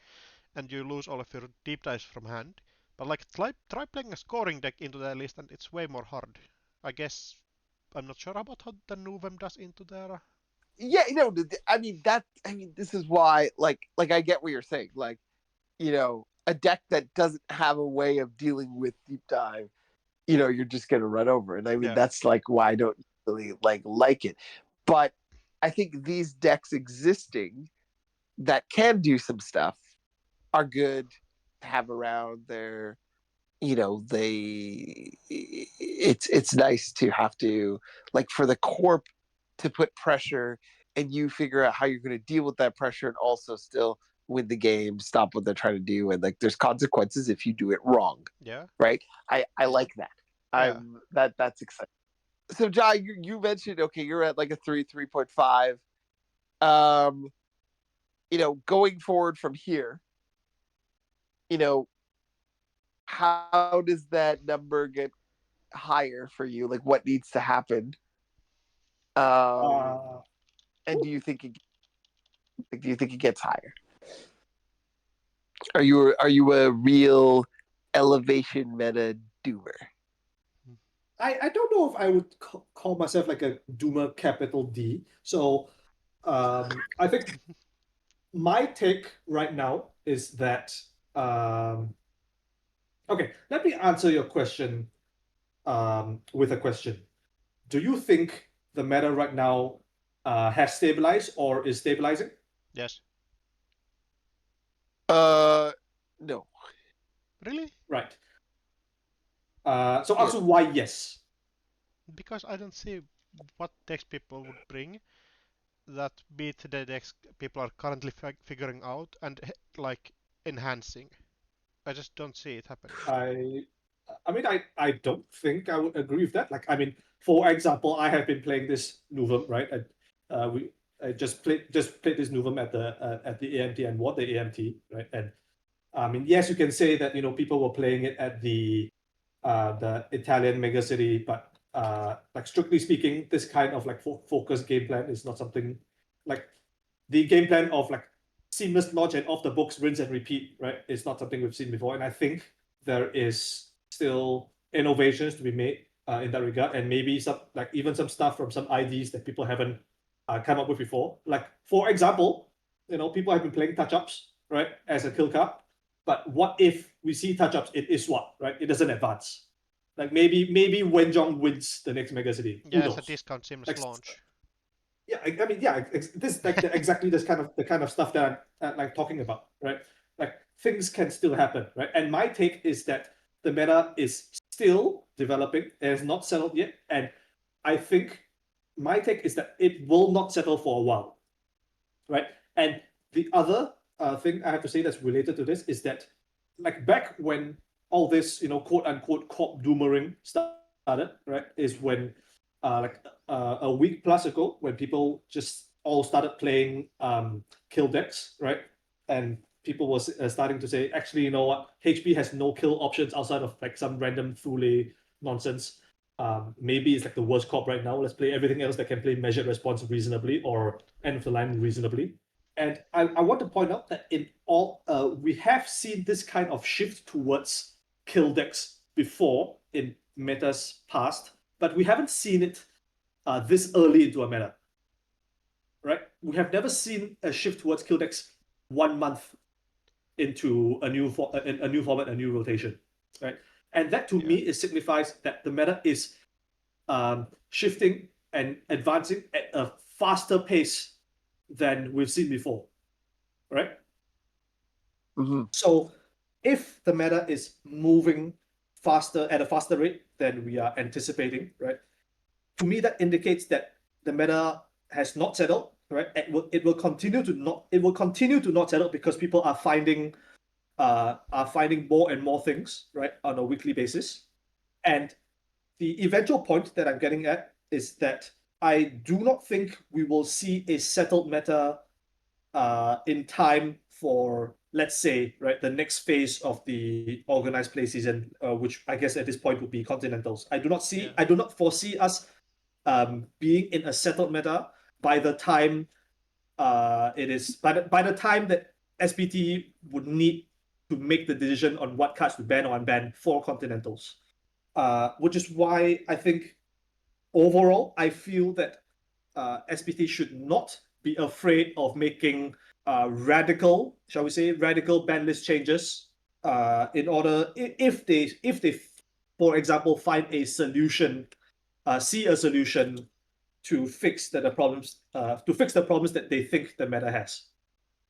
and you lose all of your deep dives from hand. But like try playing a scoring deck into their list and it's way more hard. I guess I'm not sure about how the Nuvem does into their. Yeah, this is why like I get what you're saying. Like, a deck that doesn't have a way of dealing with deep dive, you're just gonna run over. And I mean Yeah. that's like why I don't really like it. But I think these decks existing that can do some stuff are good to have around. It's nice to have to like for the corp to put pressure and you figure out how you're going to deal with that pressure and also still win the game, stop what they're trying to do, and like there's consequences if you do it wrong. Yeah. Right? I like that. Yeah. That's exciting. So Jai, you mentioned okay, you're at like a 3.5. Um, going forward from here, you know, how does that number get higher for you? Like what needs to happen? Um, Uh, and do you think it gets higher? Are you a real elevation meta doomer? I don't know if I would call myself like a doomer capital D. So I think my take right now is that okay, let me answer your question with a question. Do you think the meta right now has stabilized or is stabilizing? Yes. No. Really? Right. So Yeah. Aksu, why yes? Because I don't see what decks people would bring that beat the decks people are currently figuring out and like enhancing. I just don't see it happening. I mean, I don't think I would agree with that. Like, I mean, for example, I have been playing this Nuvem, right? I just played this Nuvem at the AMT and won the AMT, right? And I mean, yes, you can say that people were playing it at the Italian megacity, but like strictly speaking, this kind of like focused game plan is not something like the game plan of like seamless launch and off the books, rinse and repeat, right? It's not something we've seen before, and I think there is still innovations to be made in that regard, and maybe some like even some stuff from some IDs that people haven't come up with before. Like for example, people have been playing touch ups, right, as a kill card. But what if we see touch ups? It is what, right? It doesn't advance. Like maybe Wenjong wins the next Mega City. Who Yeah, it's a knows? discount seamless Like launch. yeah, I mean, yeah, this like exactly this kind of the kind of stuff that I'm like talking about, right? Like things can still happen, right? And my take is that the meta is still developing, it has not settled yet, and I think my take is that it will not settle for a while, right? And the other thing I have to say that's related to this is that, like back when all this, quote unquote, corp doomering started, right, is when a week plus ago, when people just all started playing kill decks, right, and people was starting to say, actually, you know what, HP has no kill options outside of like some random Thule nonsense. maybe it's like the worst cop right now. Let's play everything else that can play measured response reasonably or end of the line reasonably. And I want to point out that in all, we have seen this kind of shift towards kill decks before in metas past, but we haven't seen it this early into a meta. Right? We have never seen a shift towards kill decks 1 month into a new format, a new rotation, right? And that to me signifies that the meta is shifting and advancing at a faster pace than we've seen before, right? Mm-hmm. So if the meta is moving faster at a faster rate than we are anticipating, right? To me, that indicates that the meta has not settled, right? It will continue to not settle because people are finding more and more things, right, on a weekly basis. And the eventual point that I'm getting at is that I do not think we will see a settled meta in time for, let's say, right, the next phase of the organized play season, which I guess at this point would be continentals. I do not foresee us being in a settled meta by the time by the time that SBT would need to make the decision on what cards to ban or unban for continentals, which is why I think overall I feel that SBT should not be afraid of making radical ban list changes in order if they for example find a solution, see a solution to fix the problems that they think the meta has,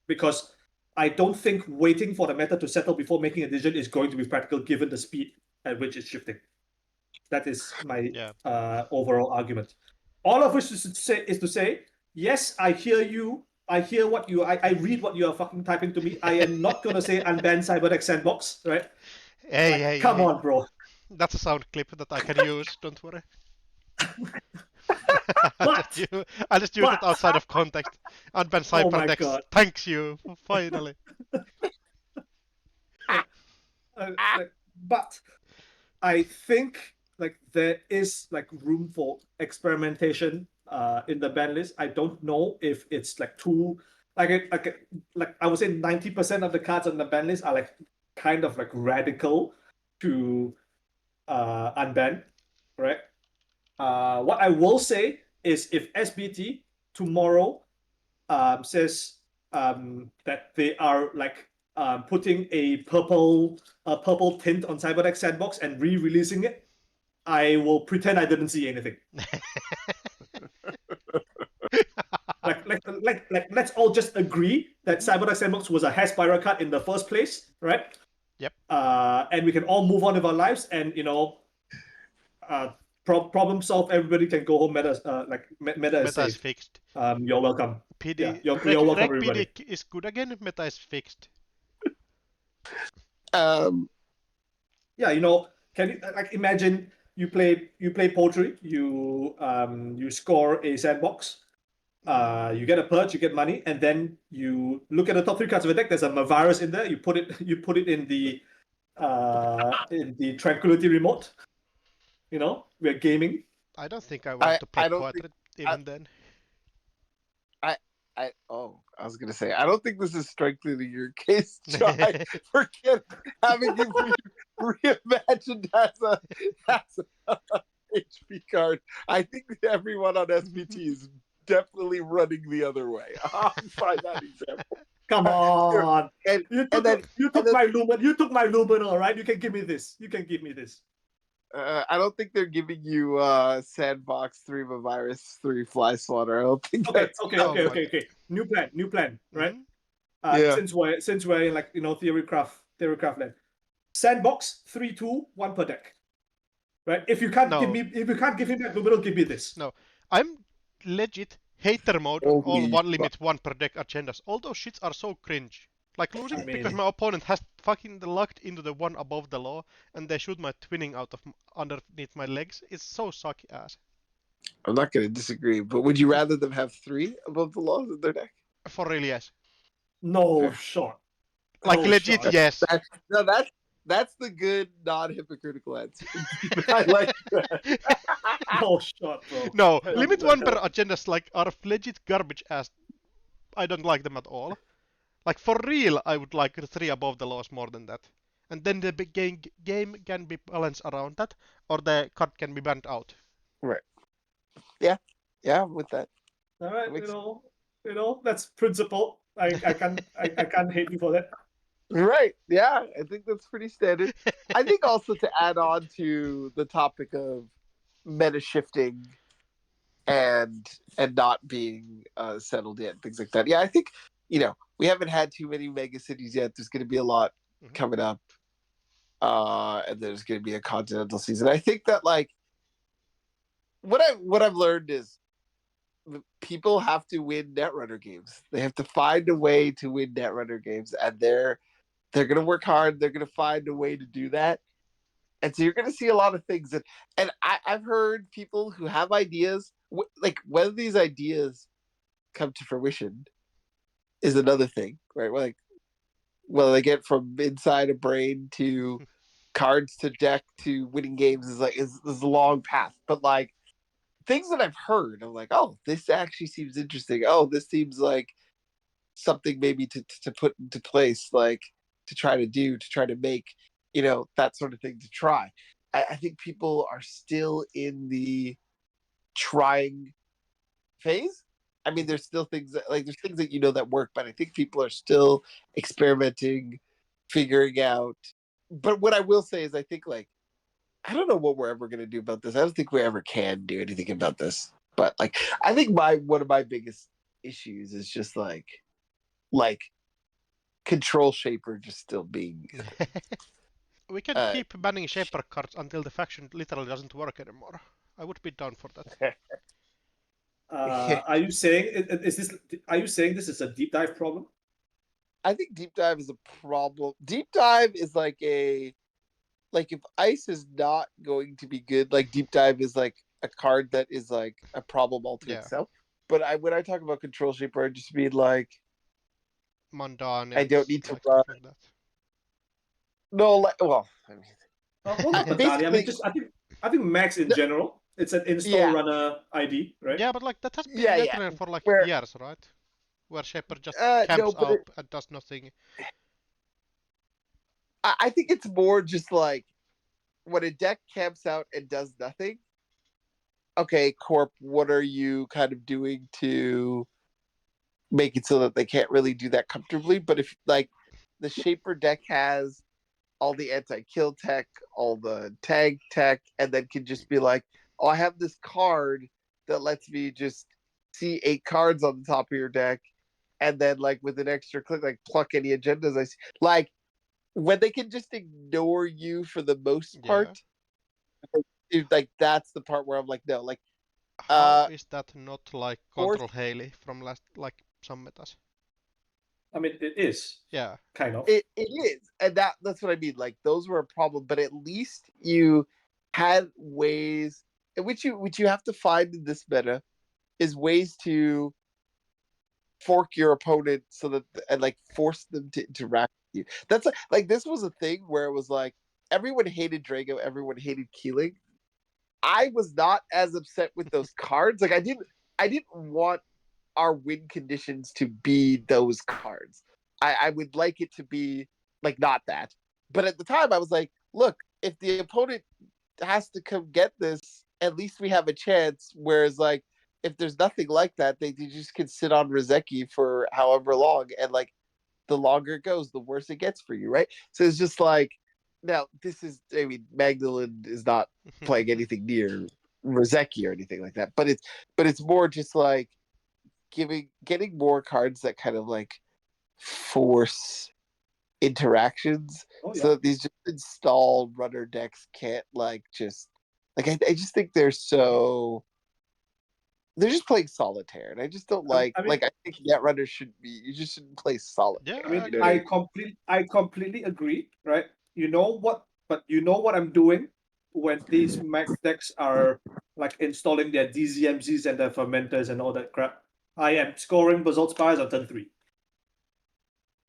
because I don't think waiting for the meta to settle before making a decision is going to be practical given the speed at which it's shifting. That is my overall argument. All of which is to say, yes, I hear you. I hear what you. I read what you are fucking typing to me. I am not gonna say unban Cyberdeck Sandbox, right? Hey, come on, bro. That's a sound clip that I can use. Don't worry. I just use it outside of context. Unban Cyberdeck thanks you finally. But I think there is room for experimentation in the ban list. I don't know if it's too I would say 90% of the cards on the ban list are kind of radical to unban, right? What I will say is if SBT tomorrow says that they are putting a purple tint on Cyberdeck Sandbox and re-releasing it, I will pretend I didn't see anything. Let's all just agree that Cyberdeck Sandbox was a hair spiral card in the first place, right? Yep. And we can all move on with our lives, and problem solved. Everybody can go home. Meta is fixed. You're welcome. PD, you're welcome, everybody. PD is good again. Meta is fixed. Can you imagine you play poultry, you score a sandbox, you get a perch, you get money, and then you look at the top 3 cards of the deck. There's a virus in there. You put it in the tranquility remote. We're gaming. I don't think I want to play quadrant even then. I was gonna say, I don't think this is strengthening your case, John. Forget having you reimagined as a HP card. I think everyone on SBT is definitely running the other way. I'll find that example. Come on. You took my Lumen, all right? You can give me this. I don't think they're giving you Sandbox 3 Virus 3 Fly Swatter. I don't think Okay. New plan, right? Mm-hmm. Since we're in Theorycraft land. Sandbox 3/2, 1 per deck. Right? If you can't give me that Lumen, give me this. No. I'm legit hater mode on all 1 limit 1 per deck agendas. All those shits are so cringe. Losing because my opponent has fucking locked into the 1 above the law and they shoot my twinning out of underneath my legs is so sucky ass. I'm not going to disagree, but would you rather them have 3 above the law in their deck? For real, yes. No, sure. Legit, yes. That's the good non-hypocritical answer. I like that. Oh, shut, bro. No, I limit love one per agendas like are legit garbage ass. I don't like them at all. Like for real, I would like 3 above the laws more than that. And then the game can be balanced around that, or the card can be banned out. Right. Yeah. Yeah, I'm with that. All right, Makes- that's principle. I can't hate you for that. Right. Yeah, I think that's pretty standard. I think also to add on to the topic of meta shifting and not being settled yet, things like that. Yeah, I think we haven't had too many mega cities yet. There's going to be a lot coming up, and there's going to be a continental season. I think that like what I've learned is people have to win Netrunner games. They have to find a way to win Netrunner games, and they're going to work hard. They're going to find a way to do that. And so you're going to see a lot of things. And I've heard people who have ideas, like whether these ideas come to fruition is another thing, right? Like, well, they get from inside a brain to cards to deck to winning games is a long path. But like things that I've heard, I'm like, oh, this actually seems interesting. Oh, this seems like something maybe to put into place, like to try to make, that sort of thing to try. I think people are still in the trying phase. I mean, there's still things there's things that that work, but I think people are still experimenting, figuring out. But what I will say is, I think like I don't know what we're ever gonna do about this. I don't think we ever can do anything about this. But like, I think one of my biggest issues is just like control shaper just still being. We can keep banning shaper cards until the faction literally doesn't work anymore. I would be down for that. Are you saying Are you saying this is a deep dive problem? I think deep dive is a problem. Deep dive is like if ice is not going to be good, like deep dive is like a card that is like a problem all to itself. But when I talk about control shaper, I just mean like Mundane. I don't need to like run. Like that. No, like well, I mean, well, not Mundane. I mean, just I think Max in general. It's an install runner ID, right? Yeah, but like that has been veteran for like years, right? Where Shaper just camps up and does nothing. I think it's more just like when a deck camps out and does nothing. Okay, Corp, what are you kind of doing to make it so that they can't really do that comfortably? But if like the Shaper deck has all the anti-kill tech, all the tag tech, and then can just be like, oh, I have this card that lets me just see 8 cards on the top of your deck, and then like with an extra click, like pluck any agendas I see. Like when they can just ignore you for the most part, like that's the part where I'm like, no, like how is that not like Control Haley from last like some metas? I mean, it is. Yeah. Kind of. It is. And that's what I mean. Like those were a problem, but at least you had ways in which you have to find in this meta is ways to fork your opponent so that and like force them to interact with you. That's like this was a thing where it was like everyone hated Drago, everyone hated Keeling. I was not as upset with those cards. Like I didn't want our win conditions to be those cards. I would like it to be like not that. But at the time I was like, look, if the opponent has to come get this, at least we have a chance. Whereas like if there's nothing like that, they just can sit on Rozeki for however long, and like the longer it goes, the worse it gets for you, right? So it's just like now this is Magdalene is not playing anything near Rozeki or anything like that. But it's more just like getting more cards that kind of like force interactions so that these just installed runner decks can't like just like I just think they're just playing solitaire, and I just don't like I think Netrunner you just shouldn't play solitaire. Yeah, I mean, I completely agree, right? You know what I'm doing when these max decks are like installing their DZMZs and their fermenters and all that crap. I am scoring Basalt Spires on turn 3.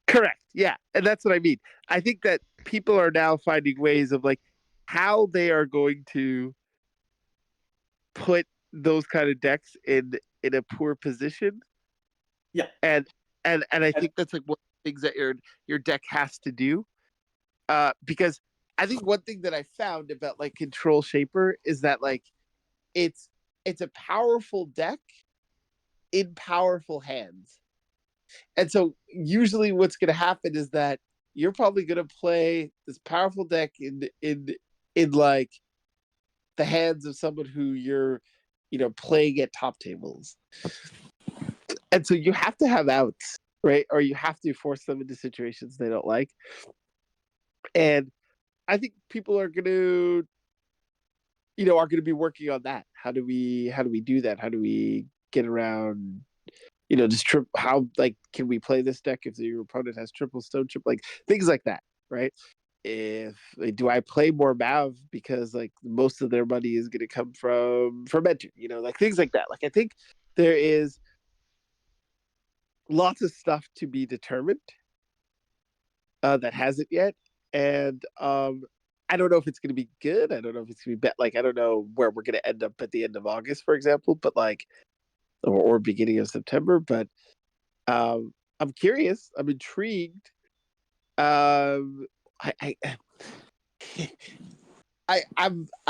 Correct. Yeah, and that's what I mean. I think that people are now finding ways of like how they are going to put those kind of decks in a poor position. Yeah. And I think that's like one of the things that your deck has to do. Because I think one thing that I found about like Control Shaper is that like it's a powerful deck in powerful hands. And so usually what's going to happen is that you're probably going to play this powerful deck in like the hands of someone who you're, playing at top tables. And so you have to have outs, right? Or you have to force them into situations they don't like. And I think people are going to, are going to be working on that. How do we do that? How do we get around, just how like can we play this deck if your opponent has triple stone chip, like things like that, right? If do I play more Mav because like most of their money is going to come from Enter, like things like that. Like I think there is lots of stuff to be determined that hasn't yet, and I don't know if it's going to be good. I don't know if it's going to be like I don't know where we're going to end up at the end of August, for example, but like or beginning of September. But I'm curious. I'm intrigued. I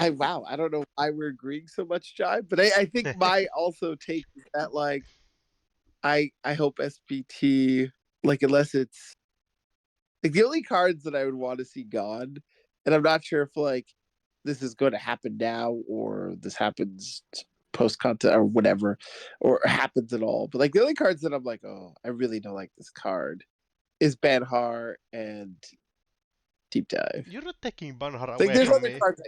wow. I don't know why we're agreeing so much, Jai, but I think my also take is that like I hope SPT, like unless it's like the only cards that I would want to see gone, and I'm not sure if like this is going to happen now or this happens post content or whatever, or happens at all. But like the only cards that I'm like, oh, I really don't like this card is Banhar and Deep Dive. You're not taking Banhar Like away there's from other me. cards.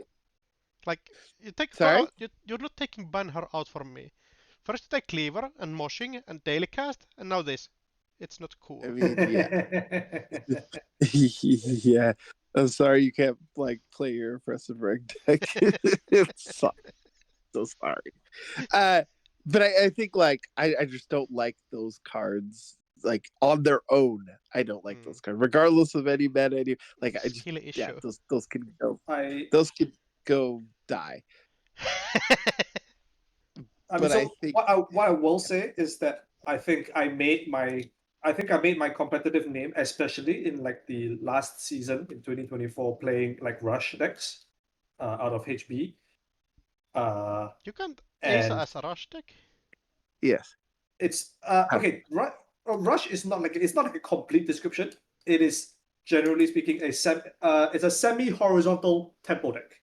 Like you take Sorry? you're not taking Banhar out from me. First you take Cleaver and Moshing and Daily Cast, and now this. It's not cool. I mean, yeah. Yeah. I'm sorry you can't like play your impressive reg deck. So sorry. But I think like I just don't like those cards like on their own. I don't like those cards, regardless of any meta. Like I just Skill issue. those can go. Those can go die. I mean, But so I think what I will say is that I think I made my competitive name, especially in like the last season in 2024, playing like rush decks out of HB. You can't Asa And as a rush deck. yes. it's okay. Rush is not like a complete description. It is generally speaking it's a semi-horizontal tempo deck.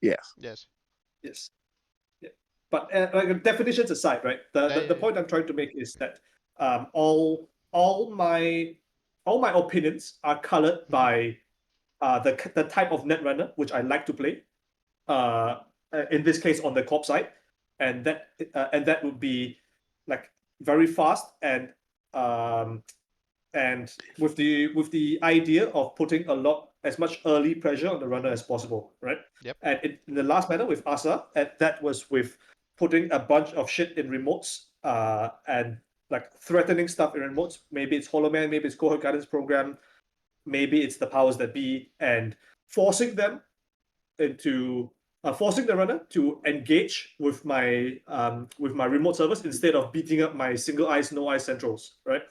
Yes. Yes. Yes. Yeah. But like definitions aside, right? The point I'm trying to make is that all my opinions are colored by the type of netrunner which I like to play. In this case, on the corp side, and that would be like very fast and with the idea of putting as much early pressure on the runner as possible, right? Yep. And in the last meta with Asa, and that was with putting a bunch of shit in remotes and like threatening stuff in remotes. Maybe it's Hollow Man, maybe it's Cohort Guidance Program, maybe it's the powers that be, and forcing them into forcing the runner to engage with my remote servers instead of beating up my single eyes, no eyes centrals, right?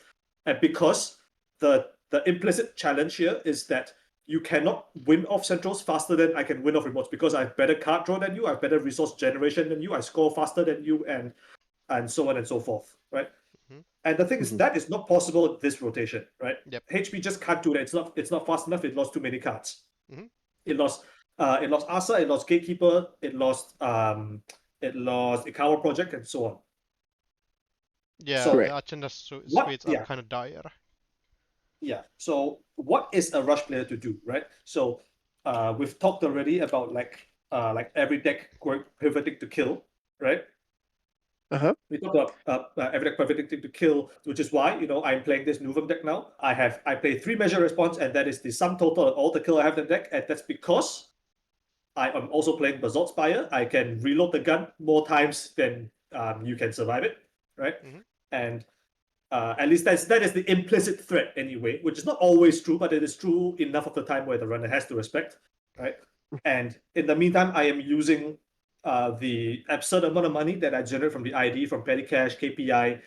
And because the implicit challenge here is that you cannot win off centrals faster than I can win off remotes because I have better card draw than you, I have better resource generation than you, I score faster than you, and so on and so forth, right? Mm-hmm. And the thing is that is not possible this rotation, right? Yep. HB just can't do that. It's not fast enough. It lost too many cards. Mm-hmm. It lost Asa, it lost Gatekeeper, it lost Ikawa Project, and so on. Yeah, So, the agenda suites are kind of dire. Yeah. So what is a rush player to do, right? So we've talked already about like every deck pivoting to kill, right? We talked about every deck pivoting to kill, which is why I'm playing this Nuvum deck now. I play 3 measure response, and that is the sum total of all the kill I have in the deck, and that's because I am also playing Basalt Spire. I can reload the gun more times than you can survive it, right? Mm-hmm. And At least that is the implicit threat anyway, which is not always true, but it is true enough of the time where the runner has to respect, right? And in the meantime, I am using the absurd amount of money that I generate from the ID, from petty cash, KPI,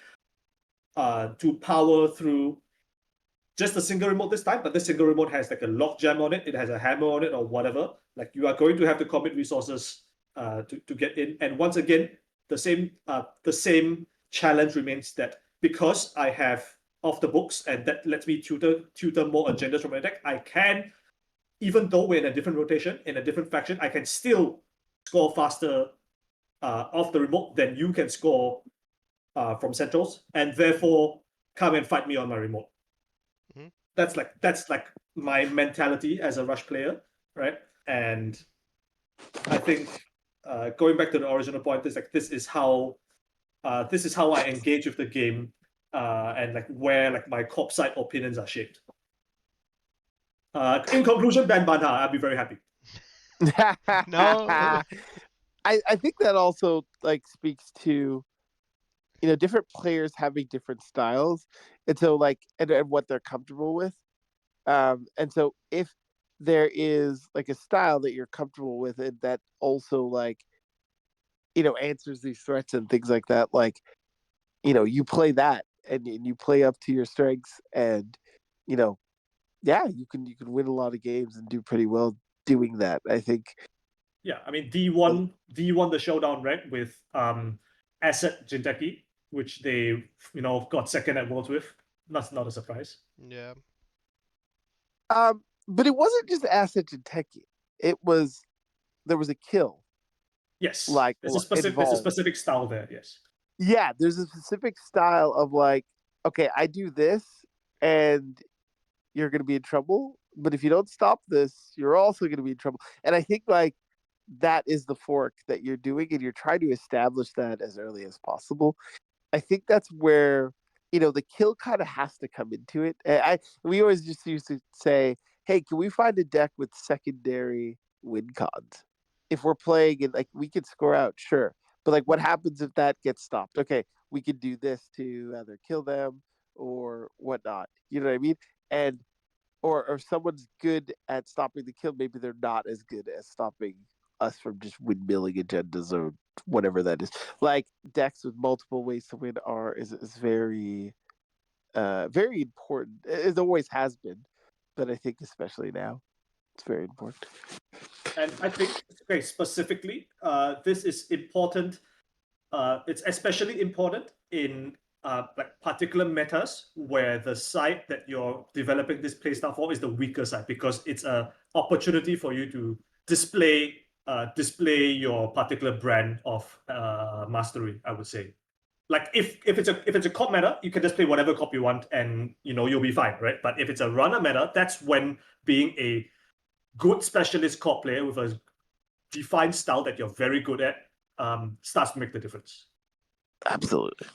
to power through just a single remote this time, but this single remote has like a lock jam on it, it has a hammer on it or whatever. Like you are going to have to commit resources to get in. And once again, the same challenge remains that because I have off the books and that lets me tutor more agendas from my deck, I can, even though we're in a different rotation, in a different faction, I can still score faster off the remote than you can score from centrals, and therefore come and fight me on my remote. Mm-hmm. That's like my mentality as a Rush player, right? And I think going back to the original point, this is how I engage with the game, and like where like my corp side opinions are shaped. In conclusion, ban Banha, I'll be very happy. No. I think that also like speaks to different players having different styles, and so like and what they're comfortable with, and so if there is like a style that you're comfortable with and that also like answers these threats and things like that, like you play that and you play up to your strengths, and yeah, you can win a lot of games and do pretty well doing that, I think. Yeah, I mean D won the showdown, right, with Asset Jinteki, which they got second at Worlds with. That's not a surprise. Yeah. But it wasn't just Asset Jinteki. There was a kill. Yes, like there's a specific style there. Yes. Yeah, there's a specific style of like, okay, I do this, and you're going to be in trouble. But if you don't stop this, you're also going to be in trouble. And I think like that is the fork that you're doing, and you're trying to establish that as early as possible. I think that's where the kill kind of has to come into it. We always just used to say, hey, can we find a deck with secondary win cons? If we're playing and like we could score out, sure. But like what happens if that gets stopped? Okay, we could do this to either kill them or whatnot. You know what I mean? And or someone's good at stopping the kill, maybe they're not as good at stopping us from just windmilling agendas or whatever that is. Like decks with multiple ways to win is very very important. It always has been, but I think especially now it's very important. And I think specifically this is important. It's especially important in like particular metas where the side that you're developing this playstyle for is the weaker side, because it's an opportunity for you to display your particular brand of mastery, I would say. Like if it's a comp meta, you can just play whatever comp you want and you'll be fine, right? But if it's a runner meta, that's when being a good specialist comp player with a defined style that you're very good at starts to make the difference. Absolutely.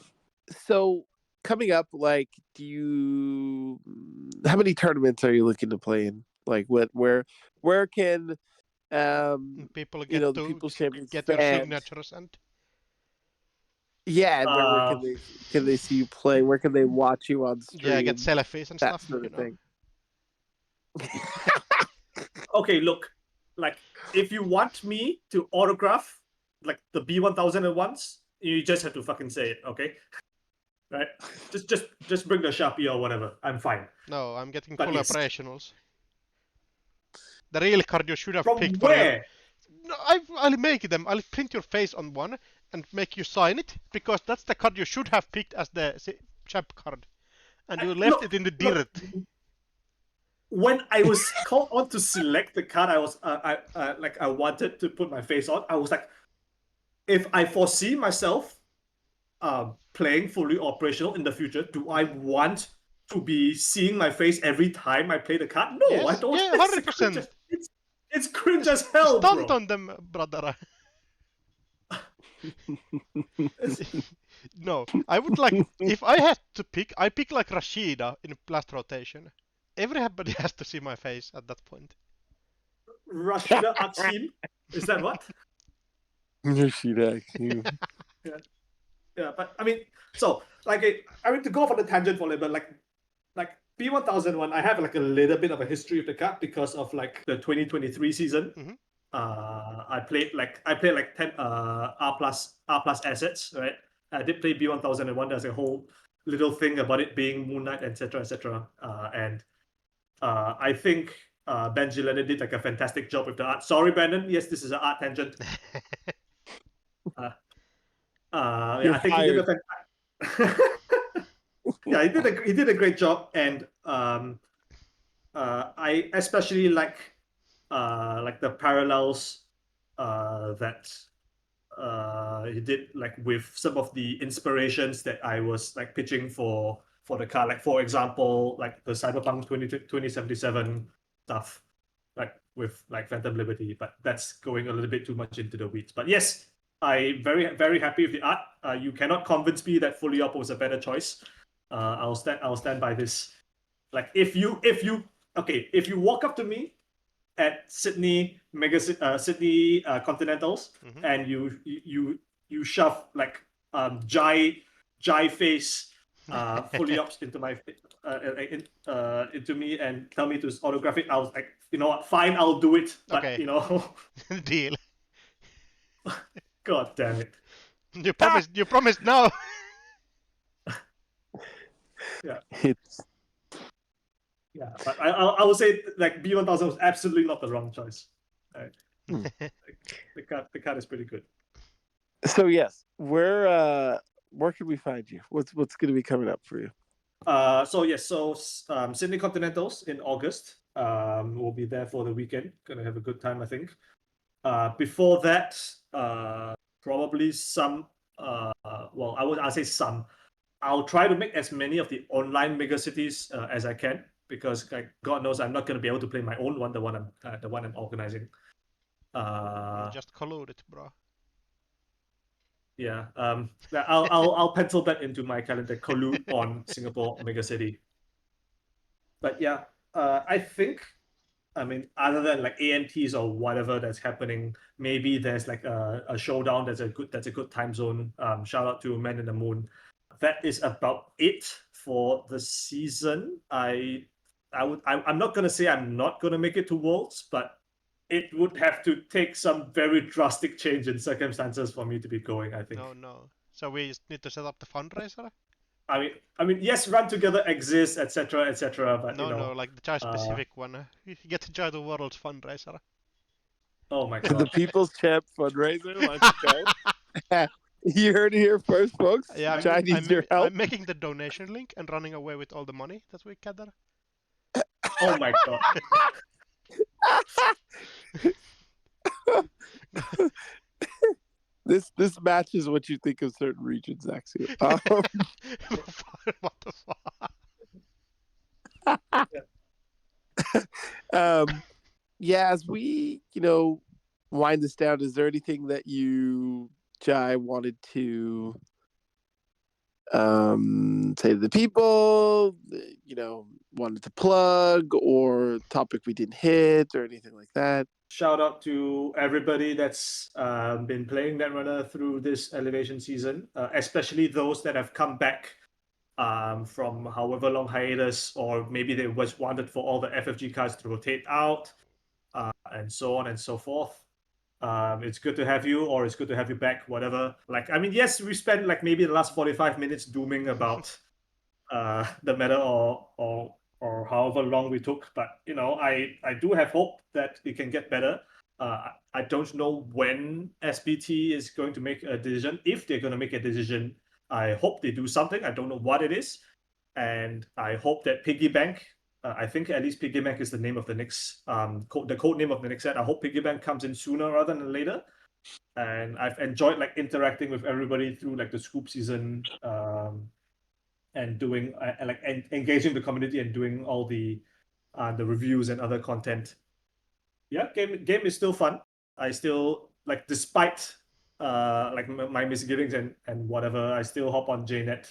So coming up, like, how many tournaments are you looking to play in? Like, where can people get the to People's Champions get your fans, signatures and yeah, and where can they see you play? Where can they watch you on stream? yeah, get selfies and that stuff, sort of thing. Okay, look, like if you want me to autograph like the B1001s, you just have to fucking say it, okay? Right? Just bring the Sharpie or whatever. I'm fine. No, I'm getting But yes. collaborationals. The real card you should have From picked where? for your... No, I'll make them. I'll print your face on one and make you sign it, because that's the card you should have picked as the champ card. And you left it in the dirt. When I was called on to select the card, I was I wanted to put my face on. I was like, if I foresee myself playing fully operational in the future, do I want to be seeing my face every time I play the card? No, Yes, I don't. yeah, 100%. It's cringe as hell, Stunt bro. on them, brother. No, I would like, if I had to pick, I pick like Rashida in last rotation. Everybody has to see my face at that point. Rashida Aksu? Is that what? Rashida Aksu. Yeah. Yeah, but I mean, so like I mean to go for the tangent for a little bit, like B1001, I have like a little bit of a history of the card because of like the 2023 season. Mhm. I played like 10 R plus assets, right? I did play B1001. There's a whole little thing about it being Moon Knight, etc., etc. And I think Ben Gillette did like a fantastic job with the art. Sorry, Brandon. Yes, this is an art tangent. Yeah, I think he did a yeah, he did a great job, and I especially like the parallels that he did like with some of the inspirations that I was like pitching for the car. Like for example, like the Cyberpunk 2077 stuff, like with like Phantom Liberty. But that's going a little bit too much into the weeds. But yes, I very happy with the art. You cannot convince me that Fully Up was a better choice. I'll stand by this. Like if you walk up to me at Sydney Continentals, and you shove like Jai face Fully Ups into my into me and tell me to autograph it. I was like, you know what, fine, I'll do it. But Okay. you know, Deal. God damn it. You promised now. Yeah. It's Yeah, but I would say like B1000 was absolutely not the wrong choice. Right. The card is pretty good. So yes, where can we find you? What's going to be coming up for you? Sydney Continentals in August. We'll be there for the weekend. Gonna have a good time, I think. Before that, probably some. I'll say some. I'll try to make as many of the online megacities as I can, because like, God knows I'm not gonna be able to play my own one, the one I'm organizing. Just collude it, bro. Yeah. I'll pencil that into my calendar. Collude on Singapore megacity. But yeah, I think, I mean, other than like AMTs or whatever that's happening, maybe there's like a showdown that's a good time zone. Shout out to Man in the Moon. That is about it for the season. I'm not gonna say I'm not gonna make it to Worlds, but it would have to take some very drastic change in circumstances for me to be going, I think. No. So we just need to set up the fundraiser? I mean, yes, Run Together exists, etc., etc., but No, you know, like the Jai specific one. You get to join the world's fundraiser. oh my The god. People's Champ fundraiser. Let's go. You heard it here first, folks. Yeah, Jai needs your help. I'm making the donation link and running away with all the money that we gather. Oh my god. This matches what you think of certain regions, Aksu. What the fuck? Yeah, as we wind this down, is there anything that you, Jai, wanted to say to the people, wanted to plug, or topic we didn't hit, or anything like that? Shout out to everybody that's been playing Netrunner through this elevation season, especially those that have come back from however long hiatus, or maybe they was wanted for all the FFG cards to rotate out, and so on and so forth. It's good to have you, or it's good to have you back, whatever. Like, I mean, yes, we spent like maybe the last 45 minutes dooming about the meta, or however long we took, but I do have hope that it can get better. I don't know when SBT is going to make a decision. If they're going to make a decision, I hope they do something. I don't know what it is, and I hope that Piggy Bank. I think at least Piggy Bank is the name of the next the code name of the next set. I hope Piggy Bank comes in sooner rather than later. And I've enjoyed like interacting with everybody through like the scoop season, and doing engaging the community and doing all the reviews and other content. Yeah, game is still fun. I still like, despite like my misgivings and whatever, I still hop on JNet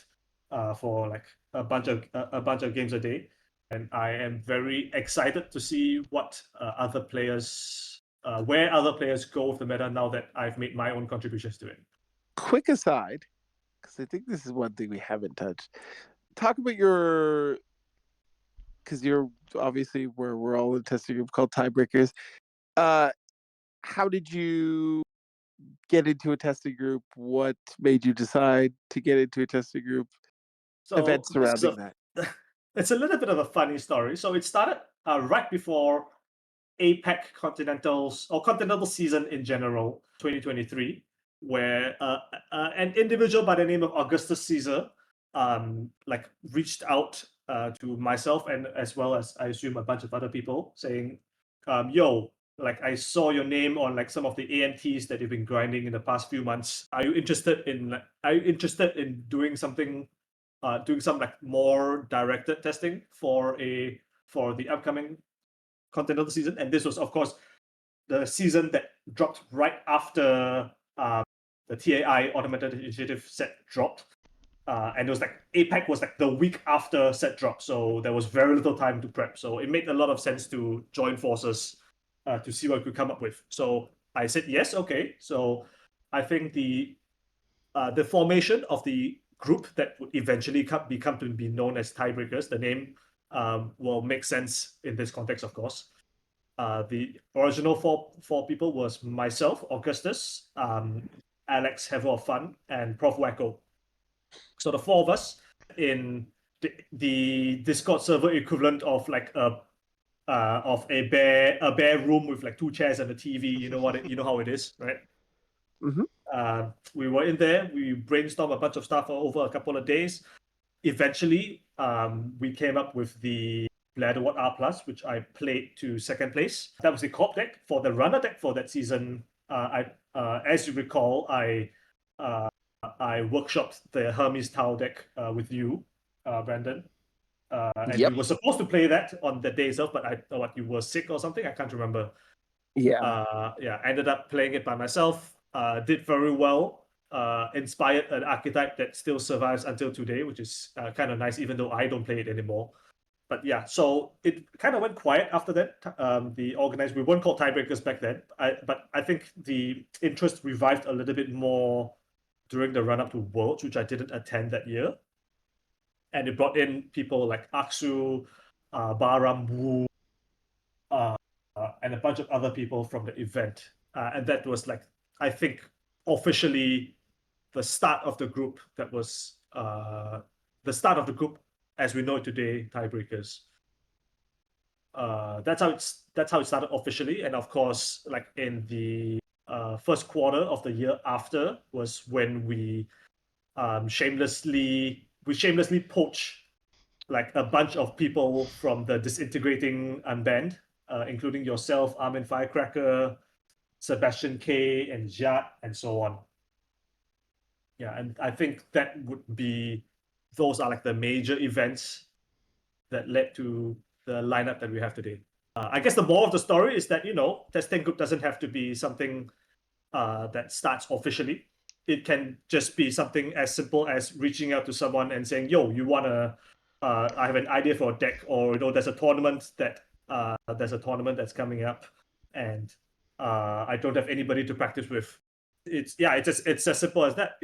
for like a bunch of games a day, and I am very excited to see what other players where other players go with the meta now that I've made my own contributions to it. Quick aside, because I think this is one thing we haven't touched. Talk about your, because you're obviously we're all in a testing group called Tiebreakers. How did you get into a testing group? What made you decide to get into a testing group? So Events surrounding that. It's a little bit of a funny story. So it started right before APEC Continentals or Continental season in general, 2023, where an individual by the name of Augustus Caesar like reached out to myself and as well as I assume a bunch of other people saying, yo, like I saw your name on like some of the AMTs that you've been grinding in the past few months. Are you interested in doing something, doing some like more directed testing for the upcoming Continental season? And this was of course the season that dropped right after the TAI automated initiative set dropped. And it was like APEC was like the week after set drop, so there was very little time to prep. So it made a lot of sense to join forces to see what we could come up with. So I said yes, okay. So I think the formation of the group that would eventually become to be known as Tiebreakers, the name will make sense in this context, of course. The original four people was myself, Augustus, Alex, Heaven of Fun, and Prof. Wacko. So the four of us in the Discord server equivalent of like a bare room with like two chairs and a TV. You know how it is, right? Mm-hmm. We were in there. We brainstormed a bunch of stuff over a couple of days. Eventually, we came up with the Bladderwort R Plus, which I played to second place. That was the corp deck. For the runner deck for that season, as you recall, I workshopped the Hermes Tau deck with you, Brandon. And Yep. we were supposed to play that on the day itself, but you were sick or something. I can't remember. Yeah. Ended up playing it by myself. Did very well. Inspired an archetype that still survives until today, which is kind of nice, even though I don't play it anymore. But yeah, so it kind of went quiet after that. We weren't called Tiebreakers back then, but I think the interest revived a little bit more during the run up to Worlds, which I didn't attend that year. And it brought in people like Aksu, Baram Wu, and a bunch of other people from the event. And that was like, I think, officially the start of the group that was the start of the group as we know it today, Tiebreakers. That's how it started officially. And of course, like in the first quarter of the year after was when we shamelessly poach like a bunch of people from the disintegrating unbanned, including yourself, Armin Firecracker, Sebastian K, and Jad, and so on. Yeah, and I think those are like the major events that led to the lineup that we have today. I guess the moral of the story is that, testing group doesn't have to be something that starts officially. It can just be something as simple as reaching out to someone and saying, yo, you want to, I have an idea for a deck, or, there's a tournament that's coming up and I don't have anybody to practice with. It's as simple as that.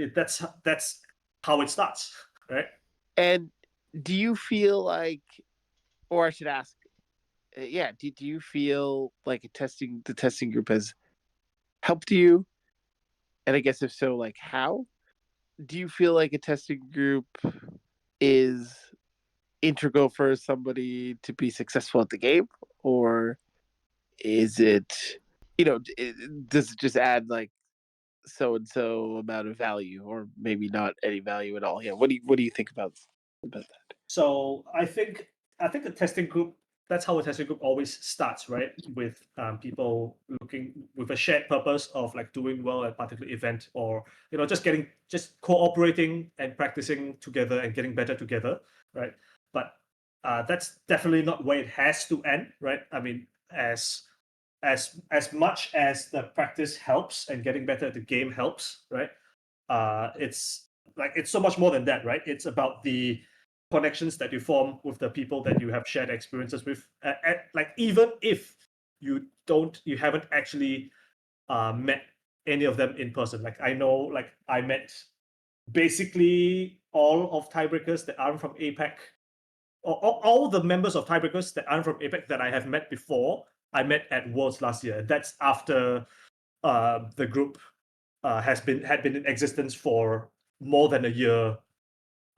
That's how it starts, right? And do you feel like, or I should ask, do you feel like the testing group has helped you? And I guess if so, like how? Do you feel like a testing group is integral for somebody to be successful at the game, or is it, does it just add like so and so amount of value, or maybe not any value at all? Yeah, what do you think about that? So I think the testing group, that's how a testing group always starts, right? With people looking with a shared purpose of like doing well at a particular event, or just cooperating and practicing together and getting better together, right? But that's definitely not where it has to end, right? I mean, as much as the practice helps and getting better at the game helps, right? It's so much more than that, right? It's about the connections that you form with the people that you have shared experiences with. Like even if you haven't actually met any of them in person. Like I know, like I met basically all of Tiebreakers that aren't from APAC, or all the members of Tiebreakers that aren't from APAC that I have met before, I met at Worlds last year. That's after the group had been in existence for more than a year,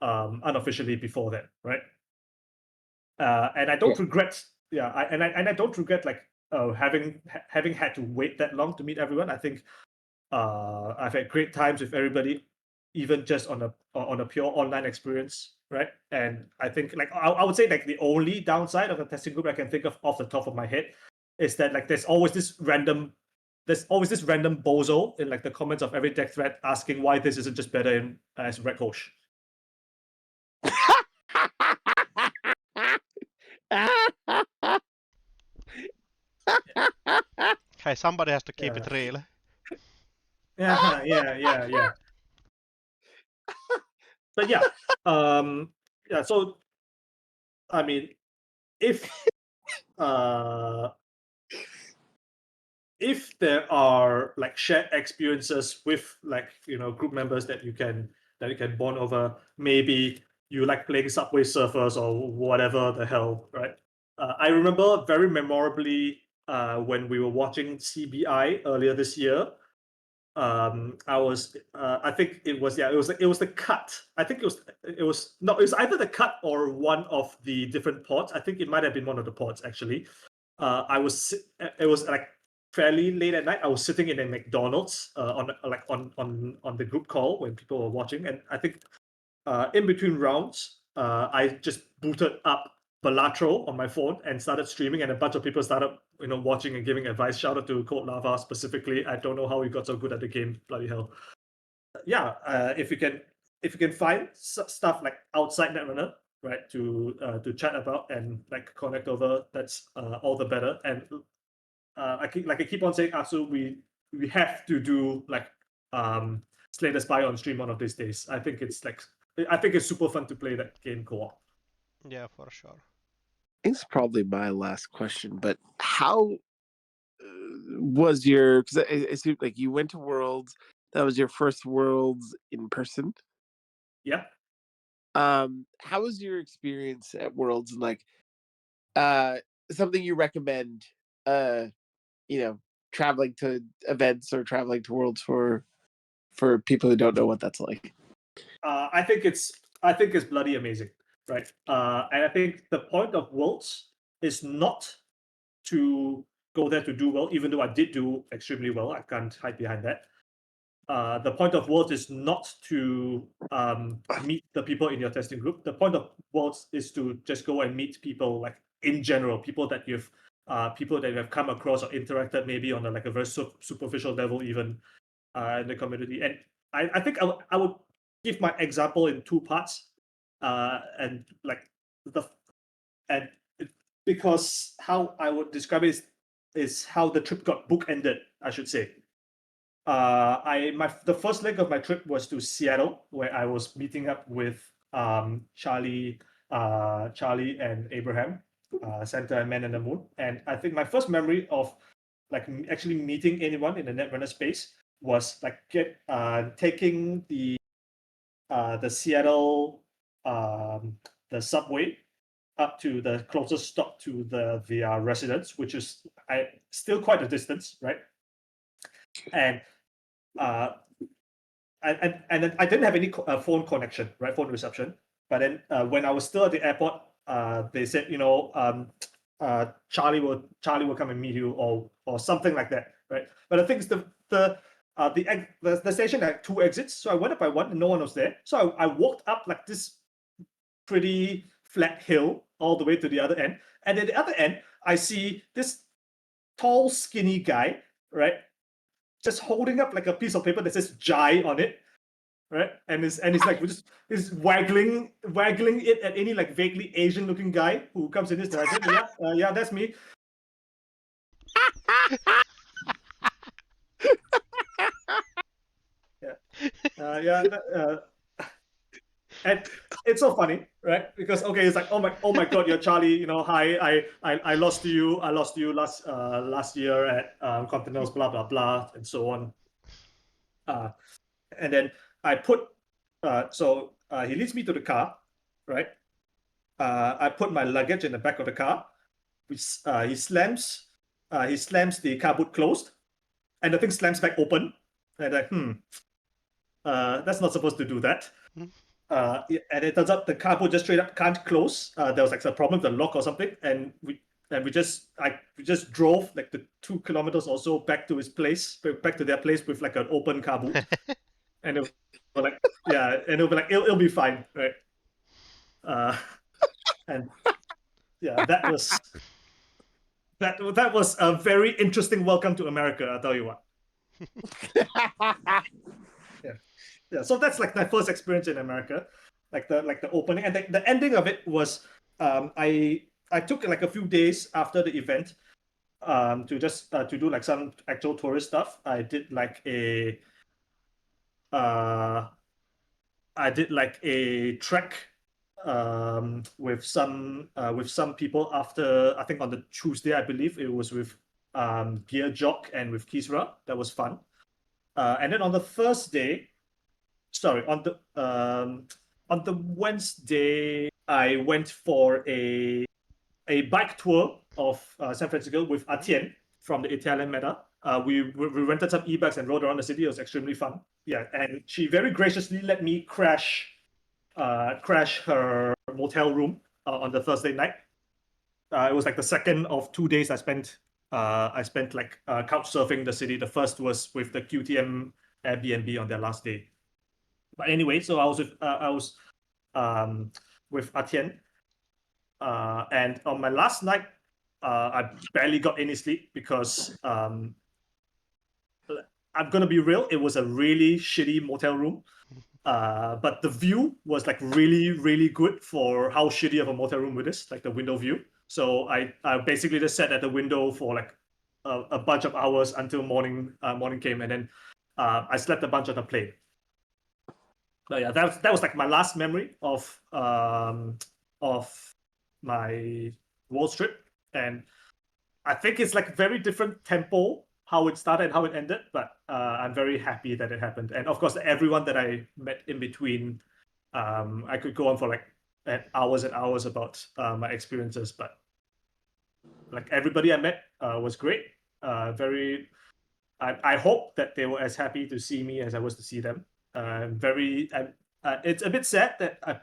unofficially before that, right? And I don't regret, I don't regret like having had to wait that long to meet everyone. I think I've had great times with everybody, even just on a pure online experience, right? And I think like I would say like the only downside of a testing group I can think of off the top of my head is that like there's always this random bozo in like the comments of every deck thread asking why this isn't just better in as Red Coach. Hey, somebody has to keep it real. Yeah. But yeah, So I mean, if there are like shared experiences with like group members that you can bond over, maybe you like playing Subway Surfers or whatever the hell, right? I remember very memorably when we were watching CBI earlier this year. I think it was the cut. I think it was either the cut or one of the different pods. I think it might have been one of the pods actually. It was like fairly late at night. I was sitting in a McDonald's on the group call when people were watching, and I think in between rounds, I just booted up Balatro on my phone and started streaming, and a bunch of people started watching and giving advice. Shout out to Code Lava specifically. I don't know how he got so good at the game. Bloody hell. Yeah, if you can find stuff like outside Netrunner, right, to chat about and like connect over, that's all the better. And I keep on saying, Aksu, we have to do like Slay the Spy on stream one of these days. I think it's super fun to play that game co-op. Yeah, for sure. It's probably my last question, but how was your? Because it seemed like you went to Worlds. That was your first Worlds in person. Yeah. How was your experience at Worlds, and like something you recommend? Traveling to events or traveling to Worlds for people who don't know what that's like. I think it's bloody amazing, right? And I think the point of Worlds is not to go there to do well, even though I did do extremely well. I can't hide behind that. The point of Worlds is not to meet the people in your testing group. The point of Worlds is to just go and meet people, like in general, people that you have come across or interacted maybe on a very superficial level, even in the community. And I think I would give my example in two parts, and like because how I would describe it is how the trip got bookended, I should say. The first leg of my trip was to Seattle, where I was meeting up with Charlie and Abraham, Santa and Man in the Moon. And I think my first memory of like actually meeting anyone in the Netrunner space was like taking the Seattle the subway up to the closest stop to the residence, which is still quite a distance, right? And and then I didn't have any phone connection, right? Phone reception. But then when I was still at the airport, they said, Charlie will come and meet you, or something like that, right? But the thing is, the station had two exits, so I went up by one, and no one was there. So I walked up like this pretty flat hill all the way to the other end, and at the other end, I see this tall, skinny guy, right, just holding up like a piece of paper that says "Jai" on it, right? And he's like just waggling it at any like vaguely Asian looking guy who comes in his direction. Yeah, that's me. And it's so funny, right? Because it's like, oh my god, you're Charlie. Hi, I lost to you. I lost to you last year at Continentals, blah blah blah, and so on. And then I put he leads me to the car, right? I put my luggage in the back of the car. He slams the car boot closed, and the thing slams back open. And that's not supposed to do that. And it turns out the car boot just straight up can't close. There was like a problem with the lock or something, and we just drove like the 2 kilometers or so back to their place with like an open car boot. And it was like, yeah, and it'll be like it'll be fine, right? And yeah, that was a very interesting welcome to America, I'll tell you what. Yeah. So that's like my first experience in America, like the opening, and the ending of it was, I took like a few days after the event, to just to do like some actual tourist stuff. I did like a trek with some people after, I think on the Tuesday, I believe it was with Beer Jock and with Kisra. That was fun. And then on the Thursday, sorry, on the Wednesday, I went for a bike tour of San Francisco with Atien from the Italian Meta. We rented some e-bikes and rode around the city. It was extremely fun. Yeah, and she very graciously let me crash her motel room on the Thursday night. It was like the second of 2 days I spent like couch surfing the city. The first was with the QTM Airbnb on their last day. But anyway, so I was with Atien, and on my last night, I barely got any sleep because I'm gonna be real. It was a really shitty motel room. But the view was like really, really good for how shitty of a motel room it is, like the window view. So I basically just sat at the window for like a bunch of hours until morning came, and then I slept a bunch on the plane. But yeah, that was like my last memory of my world trip, and I think it's like very different tempo how it started and how it ended, but I'm very happy that it happened. And of course, everyone that I met in between, I could go on for like hours and hours about my experiences, but like everybody I met was great. I hope that they were as happy to see me as I was to see them. It's a bit sad that I